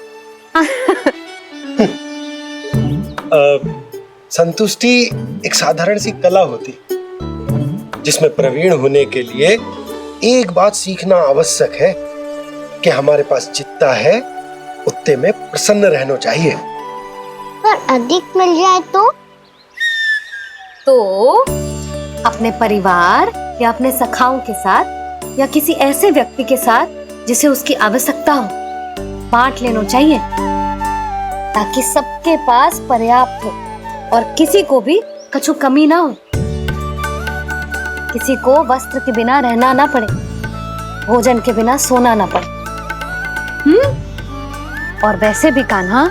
संतुष्टि एक साधारण सी कला होती जिसमें प्रवीण होने के लिए एक बात सीखना आवश्यक है कि हमारे पास जितना है उतने में प्रसन्न रहना चाहिए। पर अधिक मिल जाए तो अपने परिवार या अपने सखाओं के साथ या किसी ऐसे व्यक्ति के साथ जिसे उसकी आवश्यकता हो बांट लेना चाहिए, ताकि सबके पास पर्याप्त हो और किसी को भी कछु कमी ना हो, किसी को वस्त्र के बिना रहना ना पड़े, भोजन के बिना सोना ना पड़े। और वैसे भी कान्हा,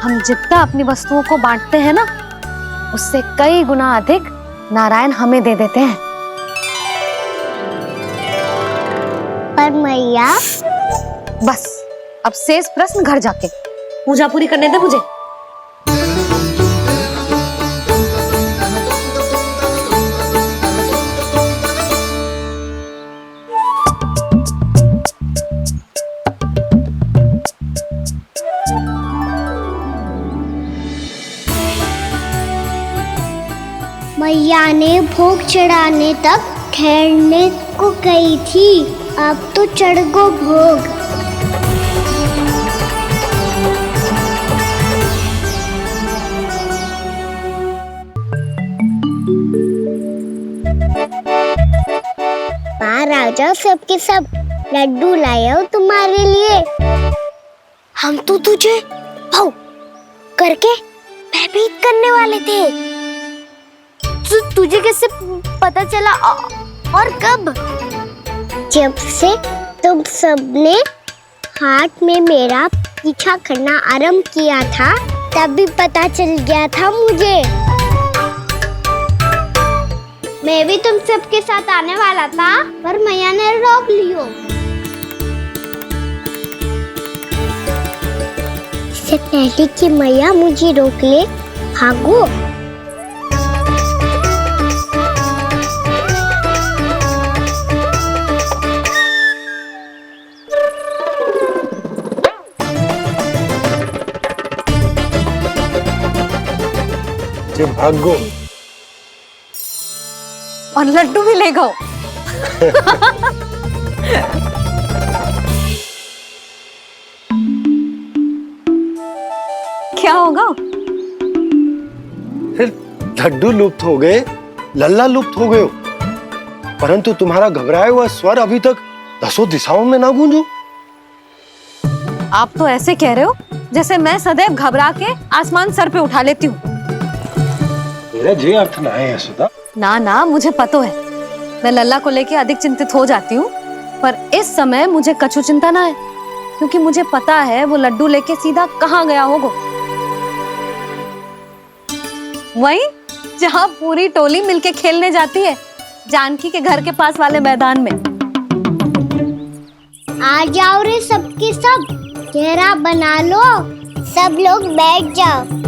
हम जितना अपनी वस्तुओं को बांटते हैं ना, उससे कई गुना अधिक नारायण हमें दे देते हैं। पर मैया, बस अब शेष प्रश्न घर जाके पूजा पूरी करने दे मुझे। मैया ने भोग चढ़ाने तक ठहरने को कही थी, अब तो चढ़ गो भोग। राजा सबके सब लड्डू लाए हो तुम्हारे लिए। हम तो तुझे भाव करके भयभीत करने वाले थे। तुझे कैसे पता चला और कब? जब से तुम सबने हाथ में मेरा पीछा करना आरंभ किया था, तभी पता चल गया था मुझे। मैं भी तुम सबके साथ आने वाला था, पर मैया ने रोक लियो। इससे पहले कि मैया मुझे रोक ले, भागो। जो भागो और लड्डू भी ले गो। क्या होगा? फिर लड्डू लुप्त हो गए, लल्ला लुप्त हो गए हो, परंतु तुम्हारा घबराया हुआ स्वर अभी तक 10 दिशाओं में ना गूंजो। आप तो ऐसे कह रहे हो जैसे मैं सदैव घबरा के आसमान सर पे उठा लेती हूँ। मेरा जे अर्थ ना है यशोदा। ना ना, मुझे पता है, मैं लल्ला को लेके अधिक चिंतित हो जाती हूँ, पर इस समय मुझे कछु चिंता ना है, क्योंकि मुझे पता है वो लड्डू लेके सीधा कहाँ गया होगा। वहीं जहाँ पूरी टोली मिलके खेलने जाती है, जानकी के घर के पास वाले मैदान में। आ जाओ रे सबके सब, घेरा बना लो, सब लोग बैठ जाओ।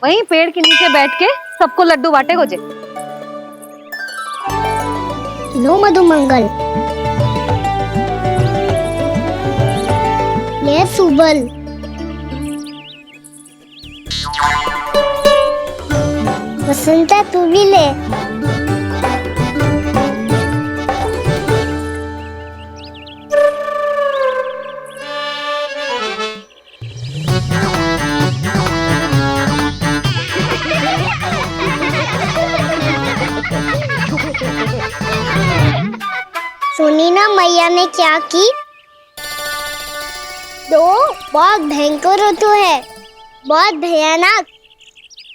वहीं पेड़ के नीचे बैठ के सबको लड्डू बांटे गोजे। लो मधुमंगल, ले सुबल, वसंता तू भी ले। सुनी ना मैया ने क्या की? तो बहुत भयंकर ऋतु है, बहुत भयानक।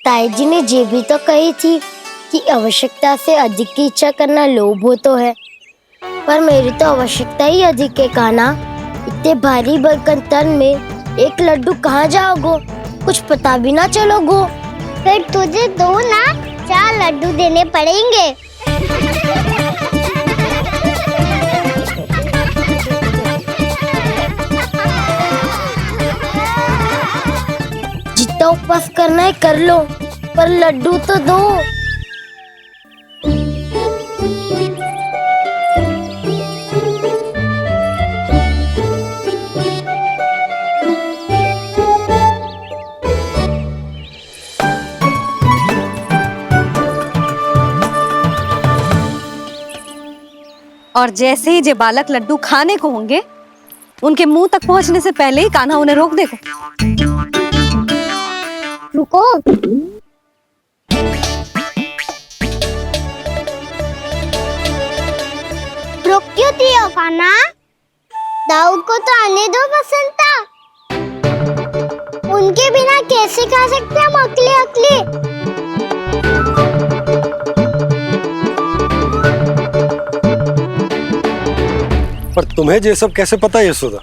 ताई जी ने ये भी तो कही थी कि आवश्यकता से अधिक की इच्छा करना लोभ हो तो है। पर मेरी तो आवश्यकता ही अधिक है कान्हा। इतने भारी भरकम तन में एक लड्डू कहाँ जाओगो, कुछ पता भी ना चलोगो। फिर तुझे दो ना 4 लड्डू देने पड़ेंगे। जितना उपवास करना है कर लो, पर लड्डू तो दो। और जैसे ही जे बालक लड्डू खाने को होंगे, उनके मुंह तक पहुंचने से पहले ही कान्हा उन्हें रोक देगा। रुको। रोक क्यों दिया कान्हा? दाऊ को तो आने दो बसंता। उनके बिना कैसे खा सकते हम अकेले अकेले? पर तुम्हें ये सब कैसे पता यशोदा?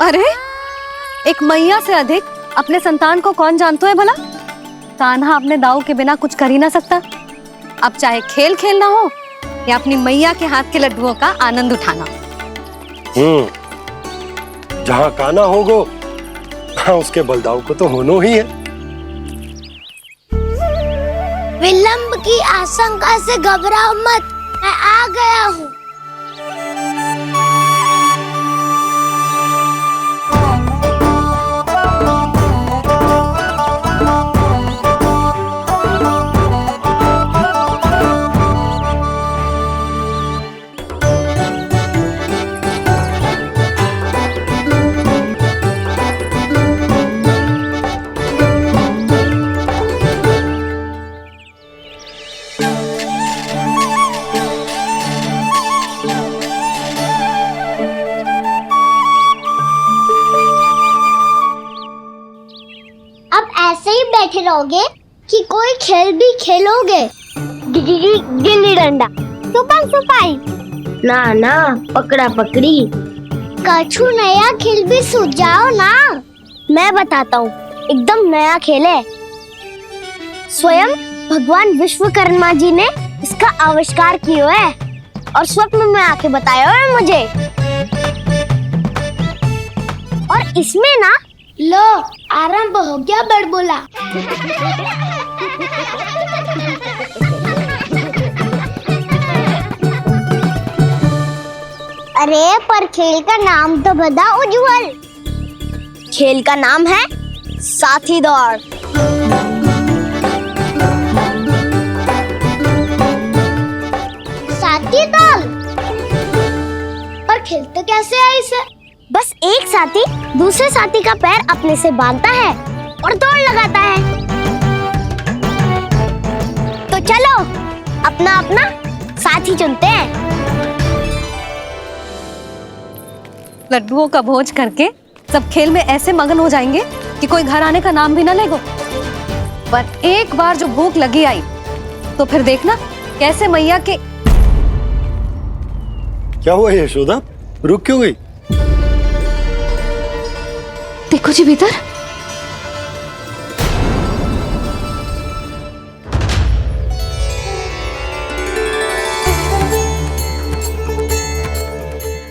अरे एक मैया से अधिक अपने संतान को कौन जानता है भला? कान्हा अपने दाऊ के बिना कुछ कर ही ना सकता। अब चाहे खेल खेलना हो या अपनी मैया के हाथ के लड्डुओं का आनंद उठाना। जहाँ कान्हा होगो हाँ उसके बलदाऊ को तो होना ही है। विलंब की आशंका से घबराओ मत, मैं आ गया हूँ। बैठे रहोगे कि कोई खेल भी खेलोगे? गिल्ली डंडा, छुपन छुपाई, ना ना पकड़ा पकड़ी, कछु नया खेल भी सुझाओ ना। मैं बताता हूँ, एकदम नया खेल है। स्वयं भगवान विश्वकर्मा जी ने इसका आविष्कार किया है और स्वप्न में आके बताया है मुझे। और इसमें ना लो आरंभ हो गया बड़बोला। अरे पर खेल का नाम तो बता उज्जवल। खेल का नाम है साथी दौड़। साथी दौड़? पर खेलते कैसे है इसे? बस एक साथी दूसरे साथी का पैर अपने से बांधता है और दौड़ लगाता है। तो चलो अपना अपना साथी चुनते हैं। लड्डुओं का भोज करके सब खेल में ऐसे मगन हो जाएंगे कि कोई घर आने का नाम भी ना लेगो। पर एक बार जो भूख लगी आई तो फिर देखना कैसे मैया के। क्या हुआ यशोदा, रुक क्यों गई? देखो जी भीतर।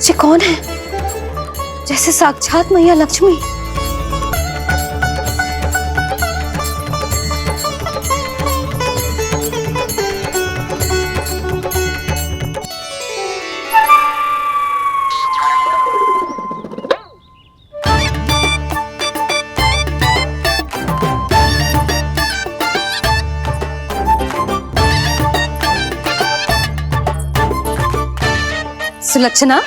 ये कौन है? जैसे साक्षात मैया लक्ष्मी। सुलक्षणा,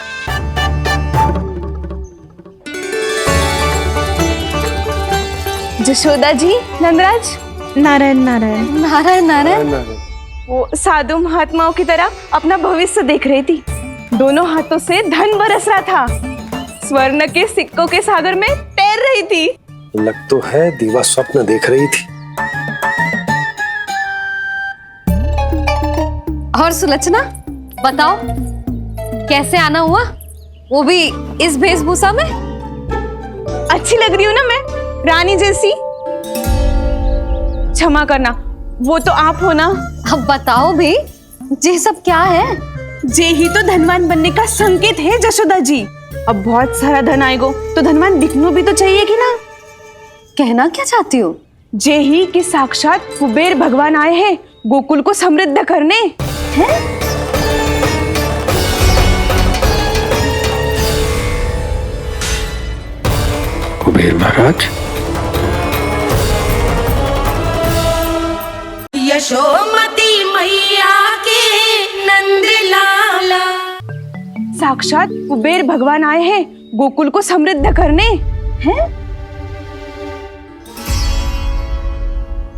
जशोदा जी, नंदराज। नारायण नारायण नारायण नारायण। वो साधु महात्माओं की तरह अपना भविष्य देख रही थी। दोनों हाथों से धन बरस रहा था। स्वर्ण के सिक्कों के सागर में तैर रही थी। लग तो है दीवा स्वप्न देख रही थी। और सुलक्षणा बताओ, कैसे आना हुआ, वो भी इस वेशभूषा में? अच्छी लग रही हूँ ना मैं, रानी जैसी? क्षमा करना, वो तो आप हो ना। अब बताओ भी, ये सब क्या है? जे ही तो धनवान बनने का संकेत है जशोदा जी। अब बहुत सारा धन आएगा तो धनवान दिखना भी तो चाहिए कि ना। कहना क्या चाहती हो? जे ही कि साक्षात कुबेर भगवान आए हैं गोकुल को समृद्ध करने। हैं? कुबेर महाराज, यशोमती मैया के नंद लाला। साक्षात कुबेर भगवान आए हैं गोकुल को समृद्ध करने। हैं?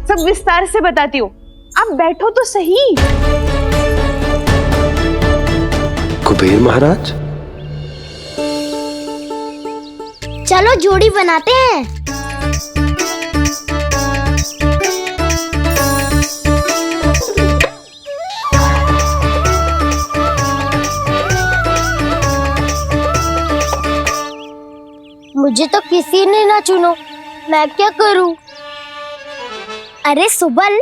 सब विस्तार से बताती हूँ, आप बैठो तो सही। कुबेर महाराज, चलो जोड़ी बनाते हैं। मुझे तो किसी ने ना चुनो, मैं क्या करूं? अरे सुबल,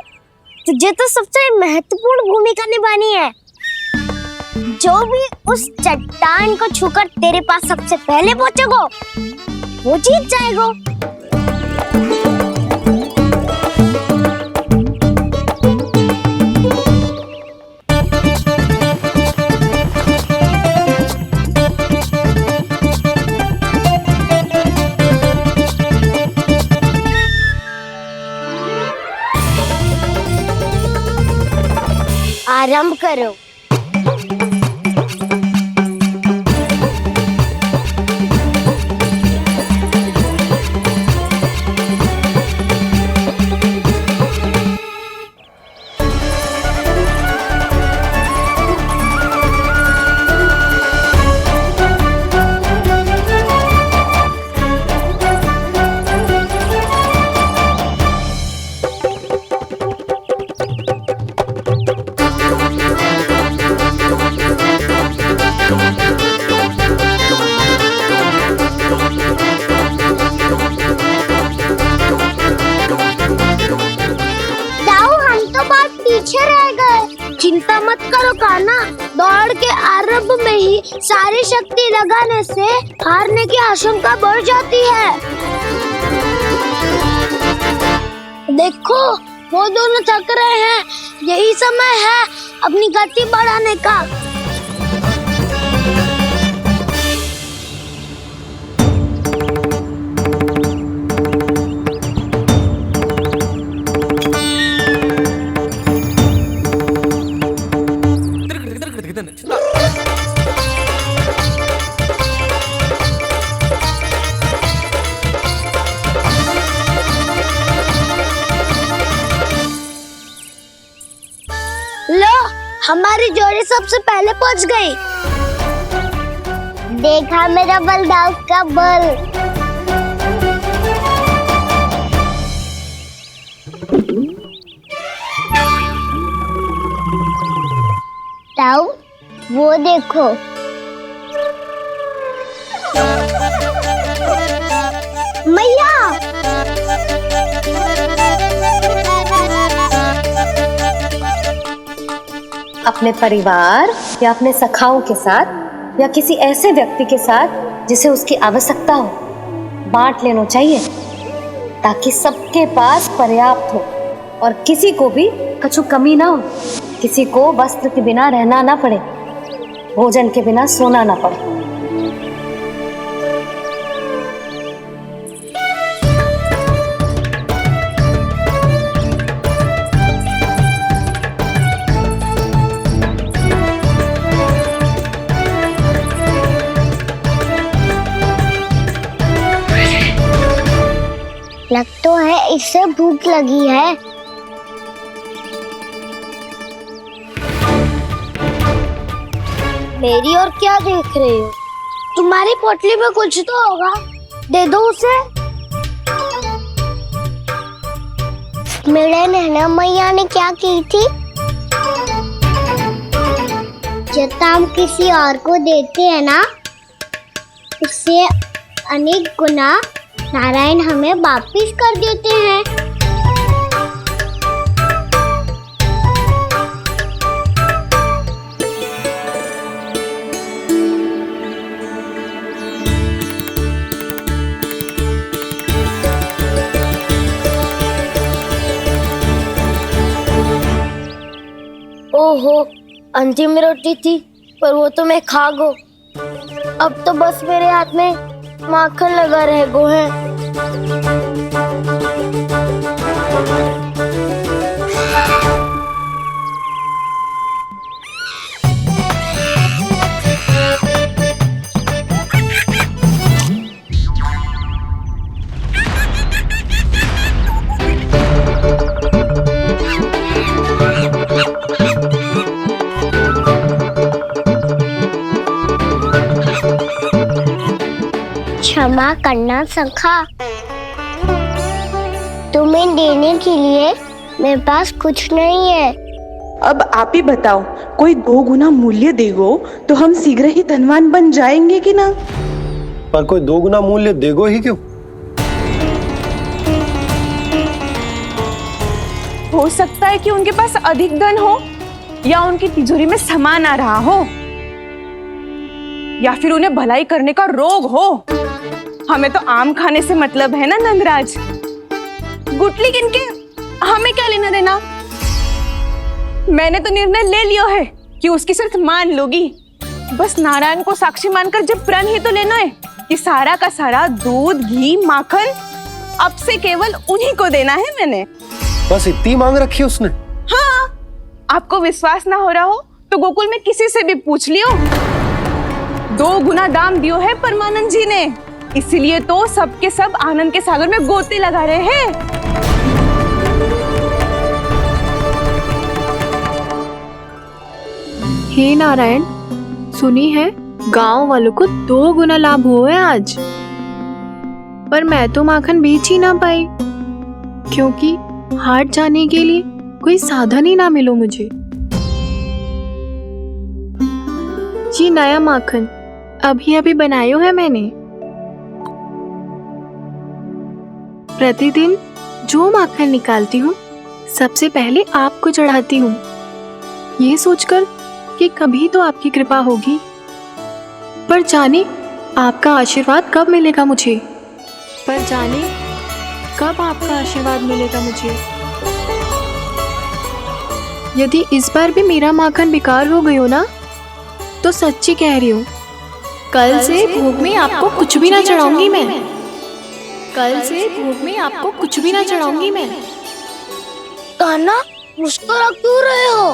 तुझे तो सबसे महत्वपूर्ण भूमिका निभानी है। जो भी उस चट्टान को छूकर तेरे पास सबसे पहले पहुंचेगा वो जीत जाएगा। आरंभ करो। चिंता मत करो कान्हा, दौड़ के आरंभ में ही सारी शक्ति लगाने से हारने की आशंका बढ़ जाती है। देखो वो दोनों थक रहे हैं, यही समय है अपनी गति बढ़ाने का। लो, हमारी जोड़ी सबसे पहले पहुंच गई। देखा मेरा बलदाव का बल। ताऊ, वो देखो। मैया, अपने परिवार या अपने सखाओं के साथ या किसी ऐसे व्यक्ति के साथ जिसे उसकी आवश्यकता हो, बांट लेना चाहिए ताकि सबके पास पर्याप्त हो और किसी को भी कछु कमी ना हो, किसी को वस्त्र के बिना रहना ना पड़े, भोजन के बिना सोना ना पड़े। लग तो है इससे भूख लगी है। मेरी और क्या देख रहे हो? तुम्हारी पोटली में कुछ तो होगा, दे दो उसे। मेरे नैना मैया ने क्या की थी? इज्जत हम किसी और को देते हैं ना, उससे अनेक गुना नारायण हमें वापिस कर देते हैं। ओहो, अंतिम रोटी थी पर वो तो मैं खा गो। अब तो बस मेरे हाथ में माखन लगा रह गो है। क्षमा करना सखा, तुम्हें देने के लिए मेरे पास कुछ नहीं है। अब आप ही बताओ, कोई 2 गुना मूल्य देगो तो हम शीघ्र ही धनवान बन जाएंगे कि ना? पर कोई 2 गुना मूल्य देगो ही क्यों? हो सकता है कि उनके पास अधिक धन हो, या उनकी तिजोरी में सामान आ रहा हो, या फिर उन्हें भलाई करने का रोग हो। हमें तो आम खाने से मतलब है ना नंदराज। गुटली किनके, हमें क्या लेना देना। मैंने तो निर्णय ले लिया है कि उसकी सिर्फ मान लोगी। बस नारायण को साक्षी मानकर जब प्रण ही तो लेना है कि सारा का सारा दूध, घी, माखन अब से केवल उन्हीं को देना है मैंने। बस इतनी मांग रखी उसने? हाँ, आपको विश्वास ना हो रहा हो तो गोकुल में किसी से भी पूछ लियो। 2 गुना दाम दियो है परमानंद जी ने, इसलिए तो सबके सब आनंद के सागर में गोते लगा रहे हैं। हे नारायण, सुनी है गांव वालों को 2 गुना लाभ हुआ है आज, पर मैं तो माखन बेच ही ना पाई क्योंकि हाट जाने के लिए कोई साधन ही ना मिलो मुझे। ये नया माखन अभी अभी बनायो है मैंने। प्रतिदिन जो माखन निकालती हूँ सबसे पहले आपको चढ़ाती हूँ, ये सोचकर कि कभी तो आपकी कृपा होगी। पर जाने आपका आशीर्वाद कब मिलेगा मुझे, पर जाने कब आपका आशीर्वाद मिलेगा मुझे। यदि इस बार भी मेरा माखन बेकार हो गई हो ना, तो सच्ची कह रही हूँ, कल से भोग में आपको कुछ भी ना चढ़ाऊंगी मैं। कल से भोग में आपको कुछ भी ना चढ़ाऊंगी मैं। कान्हा, मुस्कुरा क्यों रहे हो?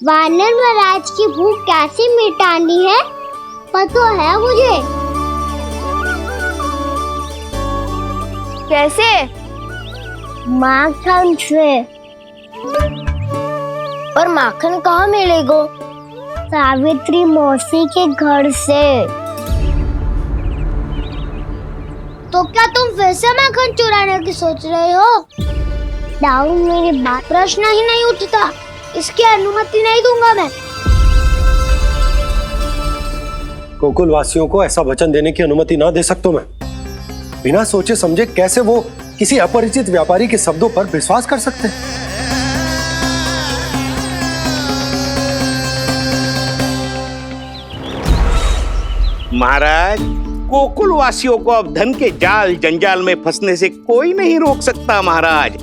वानर महाराज की भूख कैसे मिटानी है पता है मुझे। कैसे? माखन से। पर माखन कहाँ मिलेगा? सावित्री मौसी के घर से। तो क्या तुम फिर से माखन चुराने की सोच रहे हो? दाऊ, मेरी बात प्रश्न ही नहीं उठता, इसकी अनुमति नहीं दूंगा मैं। गोकुल वासियों को ऐसा वचन देने की अनुमति ना दे सकता मैं। बिना सोचे समझे कैसे वो किसी अपरिचित व्यापारी के शब्दों पर विश्वास कर सकते हैं? महाराज, गोकुल वासियों को अब धन के जाल जंजाल में फंसने से कोई नहीं रोक सकता। महाराज,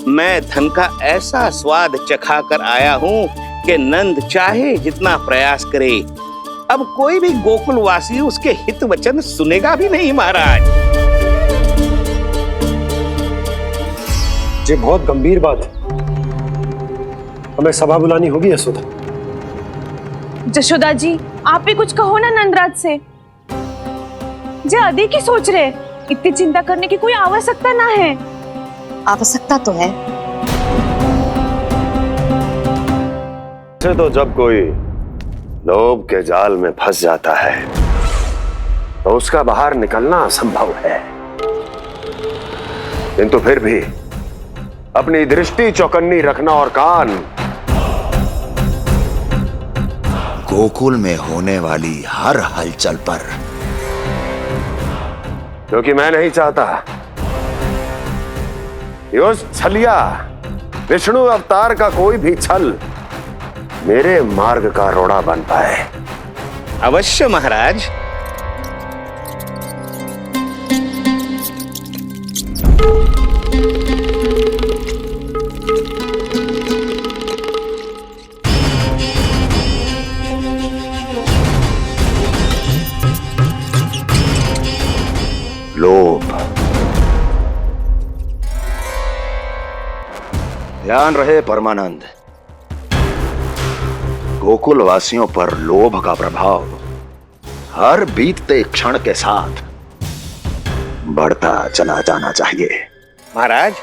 मैं धन का ऐसा स्वाद चखा कर आया हूँ कि नंद चाहे जितना प्रयास करे, अब कोई भी गोकुल वासी उसके हित वचन सुनेगा भी नहीं। महाराज, ये बहुत गंभीर बात है, हमें सभा बुलानी होगी यशोदा। जशोदा जी, आप भी कुछ कहो ना नंदराज से। जे अधिक ही सोच रहे, इतनी चिंता करने की कोई आवश्यकता ना है। आवश्यकता तो है। तो जब कोई लोभ के जाल में फंस जाता है तो उसका बाहर निकलना असंभव है, किंतु फिर भी अपनी दृष्टि चौकन्नी रखना और कान गोकुल में होने वाली हर हलचल पर, क्योंकि मैं नहीं चाहता कि उस छलिया विष्णु अवतार का कोई भी छल मेरे मार्ग का रोड़ा बन पाए। अवश्य महाराज। लोभ। ध्यान रहे परमानंद, गोकुल वासियों पर लोभ का प्रभाव हर बीतते क्षण के साथ बढ़ता चला जाना चाहिए। महाराज,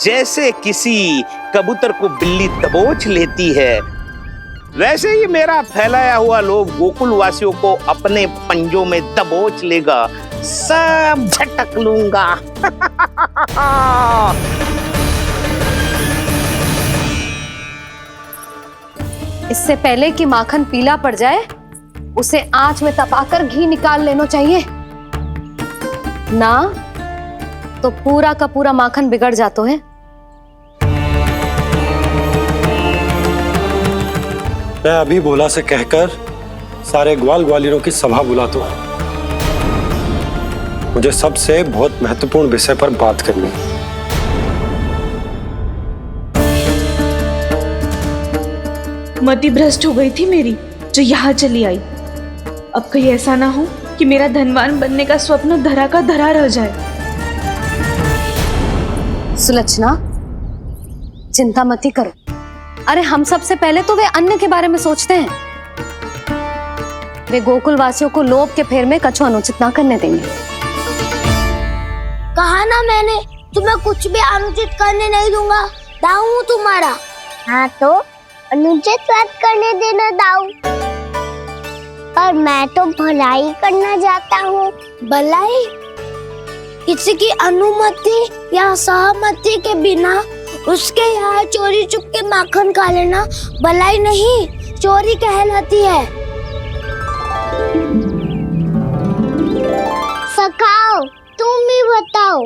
जैसे किसी कबूतर को बिल्ली दबोच लेती है, वैसे ही मेरा फैलाया हुआ लोभ गोकुल वासियों को अपने पंजों में दबोच लेगा। सब झटक लूंगा। इससे पहले कि माखन पीला पड़ जाए, उसे आंच में तपाकर घी निकाल लेना चाहिए ना, तो पूरा का पूरा माखन बिगड़ जाता है। मैं अभी भोला से कहकर सारे ग्वाल ग्वालियरों की सभा बुलाता हूं। मुझे सबसे बहुत महत्वपूर्ण विषय पर बात करनी है। मति भ्रष्ट हो गई थी मेरी, जो यहाँ चली आई। अब कहीं ऐसा ना हो कि मेरा धनवान बनने का स्वप्न धरा का धरा रह जाए। सुलक्षणा, चिंता मत ही करो। अरे हम सबसे पहले तो वे अन्न के बारे में सोचते हैं। वे गोकुल वासियों को लोभ के फेर में कछु अनुचित ना करने देंगे। कहा ना मैंने, तुम्हें कुछ भी अनुचित करने नहीं दूंगा। दाऊ हूँ तुम्हारा। हाँ तो अनुचित बात करने देना दाऊ। पर मैं तो भलाई करना चाहता हूँ। भलाई? किसी की अनुमति या सहमति के बिना उसके यहाँ चोरी चुप के माखन खा लेना भलाई नहीं, चोरी कहलाती है। सखाओ, तुम ही बताओ,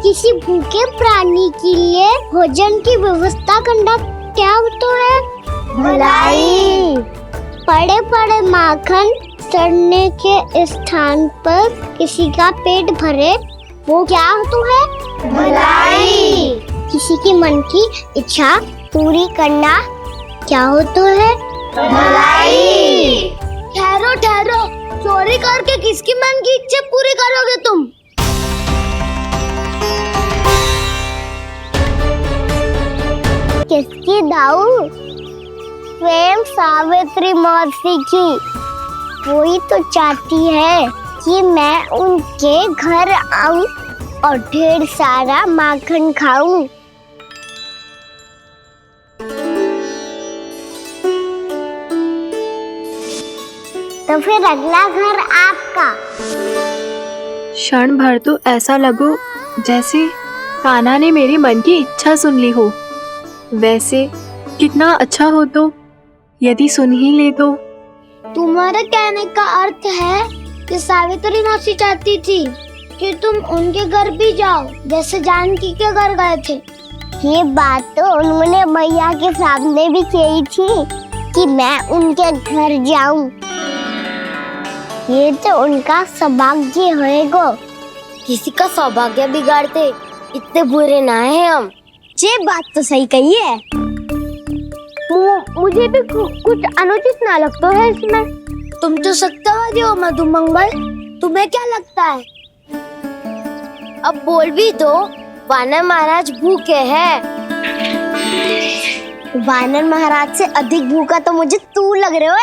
किसी भूखे प्राणी के लिए भोजन की व्यवस्था करना क्या होता है? भलाई। पड़े पड़े माखन सड़ने के स्थान पर किसी का पेट भरे, वो क्या होता है? भलाई। किसी के मन की इच्छा पूरी करना क्या होता है? भलाई। ठहरो ठहरो, चोरी करके किसकी मन की इच्छा पूरी करोगे तुम? किसकी दाऊ? स्वयं सावित्री मौसी की। वही तो चाहती है कि मैं उनके घर आऊं और ढेर सारा माखन खाऊं। तो फिर अगला घर आपका। क्षण भर तो ऐसा लगो जैसे कान्हा ने मेरे मन की इच्छा सुन ली हो। वैसे कितना अच्छा हो तो यदि सुन ही ले तो। तुम्हारे कहने का अर्थ है कि सावित्री मौसी चाहती थी कि तुम उनके घर भी जाओ, जैसे जानकी के घर गए थे। ये बात तो उन्होंने मैया के सामने भी कही थी कि मैं उनके घर जाऊं। ये तो उनका सौभाग्य होएगा। किसी का सौभाग्य बिगाड़ते इतने बुरे ना है हम। ये बात तो सही कही है। मुझे भी कुछ अनुचित ना लगता है इसमें। तुम तो सत्यवादी हो मधुमंगल, तुम्हें क्या लगता है? अब बोल भी दो, वानर महाराज भूखे हैं। वानर महाराज से अधिक भूखा तो मुझे तू लग रहे हो।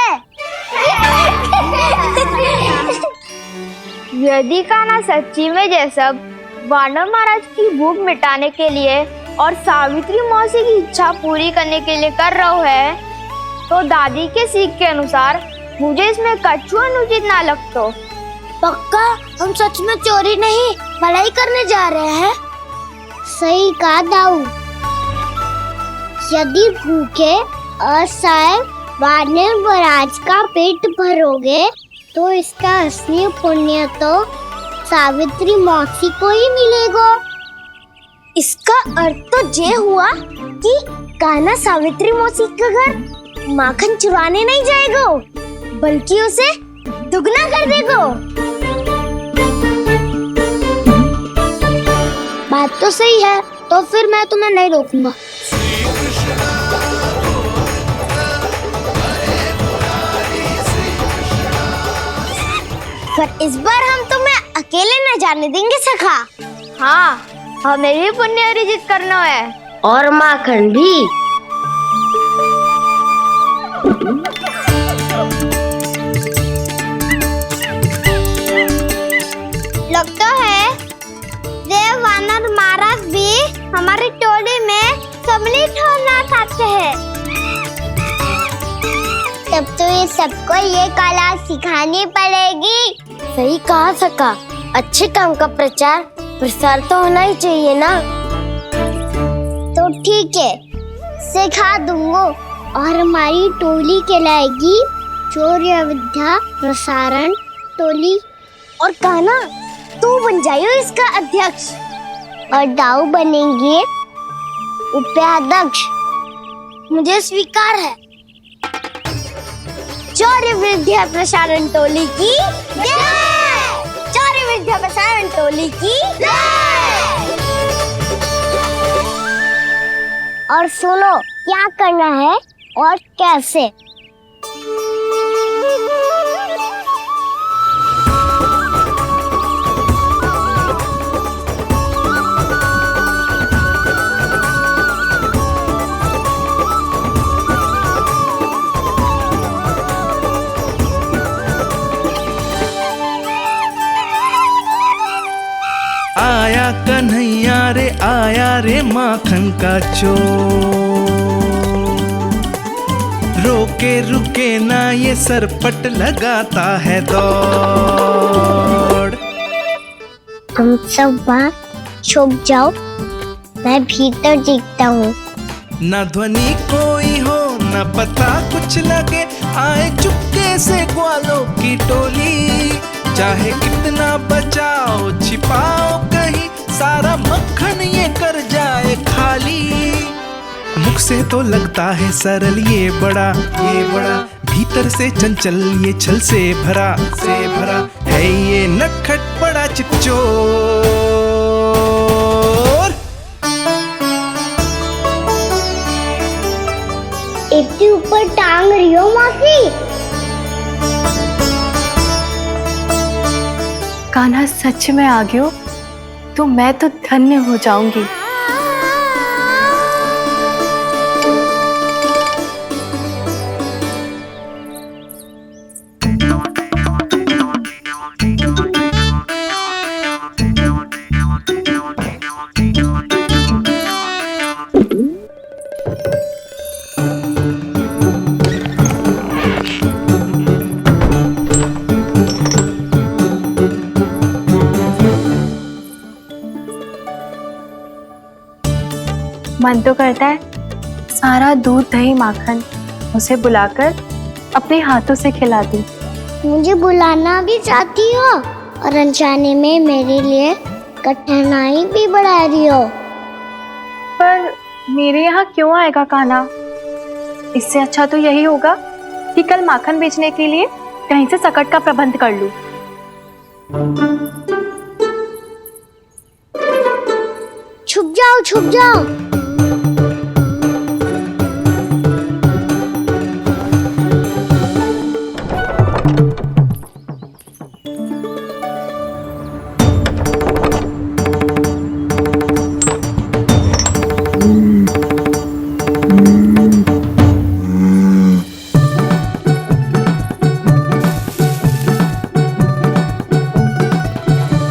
यदि कान्हा सच्ची में ये सब वानर महाराज की भूख मिटाने के लिए और सावित्री मौसी की इच्छा पूरी करने के लिए कर रहा है, तो दादी के सीख के अनुसार मुझे इसमें कछु अनुचित ना लगता। पक्का हम सच में चोरी नहीं भलाई करने जा रहे हैं। सही कहा दाऊ। यदि भूखे, असहाय वानर महाराज का पेट भरोगे तो इसका असली पुण्य तो सावित्री मौसी को ही मिलेगा। इसका अर्थ तो ये हुआ कि कान्हा सावित्री मौसी का घर माखन चुराने नहीं जाएगा, बल्कि उसे दुगना कर देगा। बात तो सही है, तो फिर मैं तुम्हें नहीं रोकूंगा। पर इस बार हम तुम्हें अकेले न जाने देंगे सखा। हाँ, हमें भी पुण्य अर्जित करना है और माखन भी। लगता है देव वानर महाराज भी हमारी टोली में सम्मिलित होना चाहते हैं। तब तो ये सबको ये कला सिखानी पड़ेगी। सही कहा सका, अच्छे काम का प्रचार प्रसार तो होना ही चाहिए ना। तो ठीक है, सिखा दूंगा और हमारी टोली कहलाएगी शौर्य विद्या प्रसारण टोली। और कान्हा तू बन जाइयो इसका अध्यक्ष और दाऊ बनेंगे उपाध्यक्ष। मुझे स्वीकार है। शौर्य विद्या प्रसारण टोली की जय! शौर्य विद्या प्रसारण टोली की जय! और सुनो क्या करना है और कैसे। आया कन्हैया रे माखन का चोर, रोके रुके ना ये सरपट लगाता है दौड़। तुम सब बाहर छुप जाओ, मैं भीतर देखता हूँ। न ध्वनि कोई हो न पता कुछ लगे, आए चुपके से ग्वालों की टोली। चाहे कितना बचाओ छिपाओ कहीं, सारा मक्खन ये कर जाए खाली। मुख से तो लगता है सरल ये बड़ा भीतर से चंचल ये छल से भरा है ये नटखट बड़ा चिपचोर। इतने ऊपर टांग रही हो मौसी। कान्हा सच में आ गयो तो मैं तो धन्य हो जाऊंगी। मन तो करता है सारा दूध दही माखन उसे बुलाकर अपने हाथों से खिला दूं। मुझे बुलाना भी चाहती हो और अनजाने में मेरे लिए कठिनाई भी बढ़ा रही हो। पर मेरे यहाँ क्यों आएगा कान्हा? इससे अच्छा तो यही होगा कि कल माखन बेचने के लिए कहीं से सकट का प्रबंध कर लूं। छुप जाओ छुप जाओ।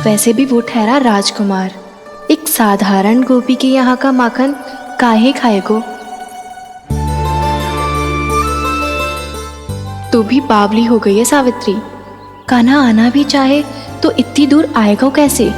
वैसे भी वो ठहरा राजकुमार, एक साधारण गोपी के यहाँ का माखन काहे खाएगो। तू भी बावली हो गई है सावित्री। कान्हा आना भी चाहे तो इतनी दूर आएगा कैसे?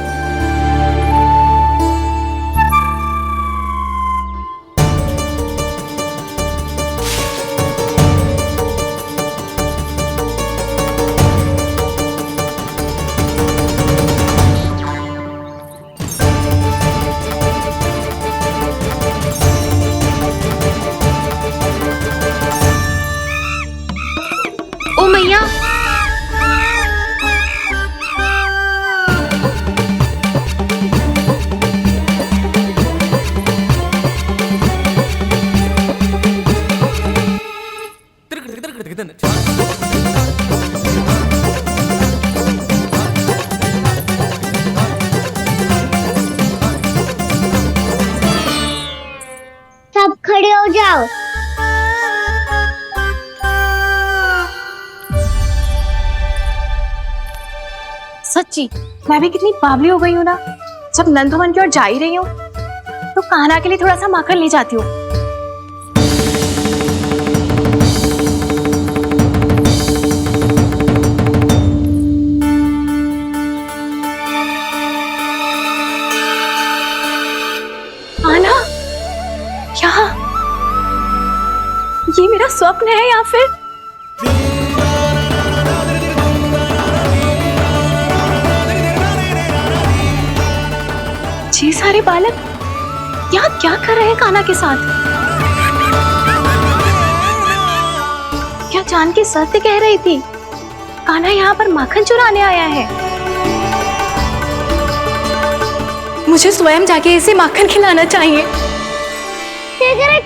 जाओ। सच्ची मैं भी कितनी बावली हो गई हूँ ना। जब नंदवन की ओर जा ही रही हूँ तो कान्हा के लिए थोड़ा सा माखन ले जाती हूँ। कान्हा, क्या ये मेरा स्वप्न है या फिर ये सारे बालक यहाँ क्या कर रहे हैं कान्हा के साथ? क्या जानकी सत्य कह रही थी? कान्हा यहाँ पर माखन चुराने आया है। मुझे स्वयं जाके इसे माखन खिलाना चाहिए।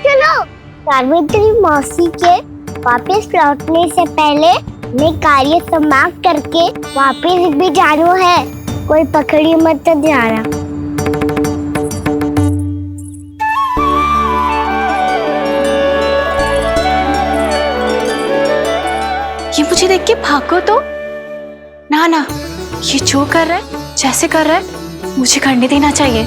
चलो, सावित्री मौसी के वापस लौटने से पहले मैं कार्य समाप्त करके वापस भी जाना है। कोई पकड़ी मत जाना। ये मुझे देख के भागो तो ना, ये जो कर रहा है, जैसे कर रहा है, मुझे करने देना चाहिए।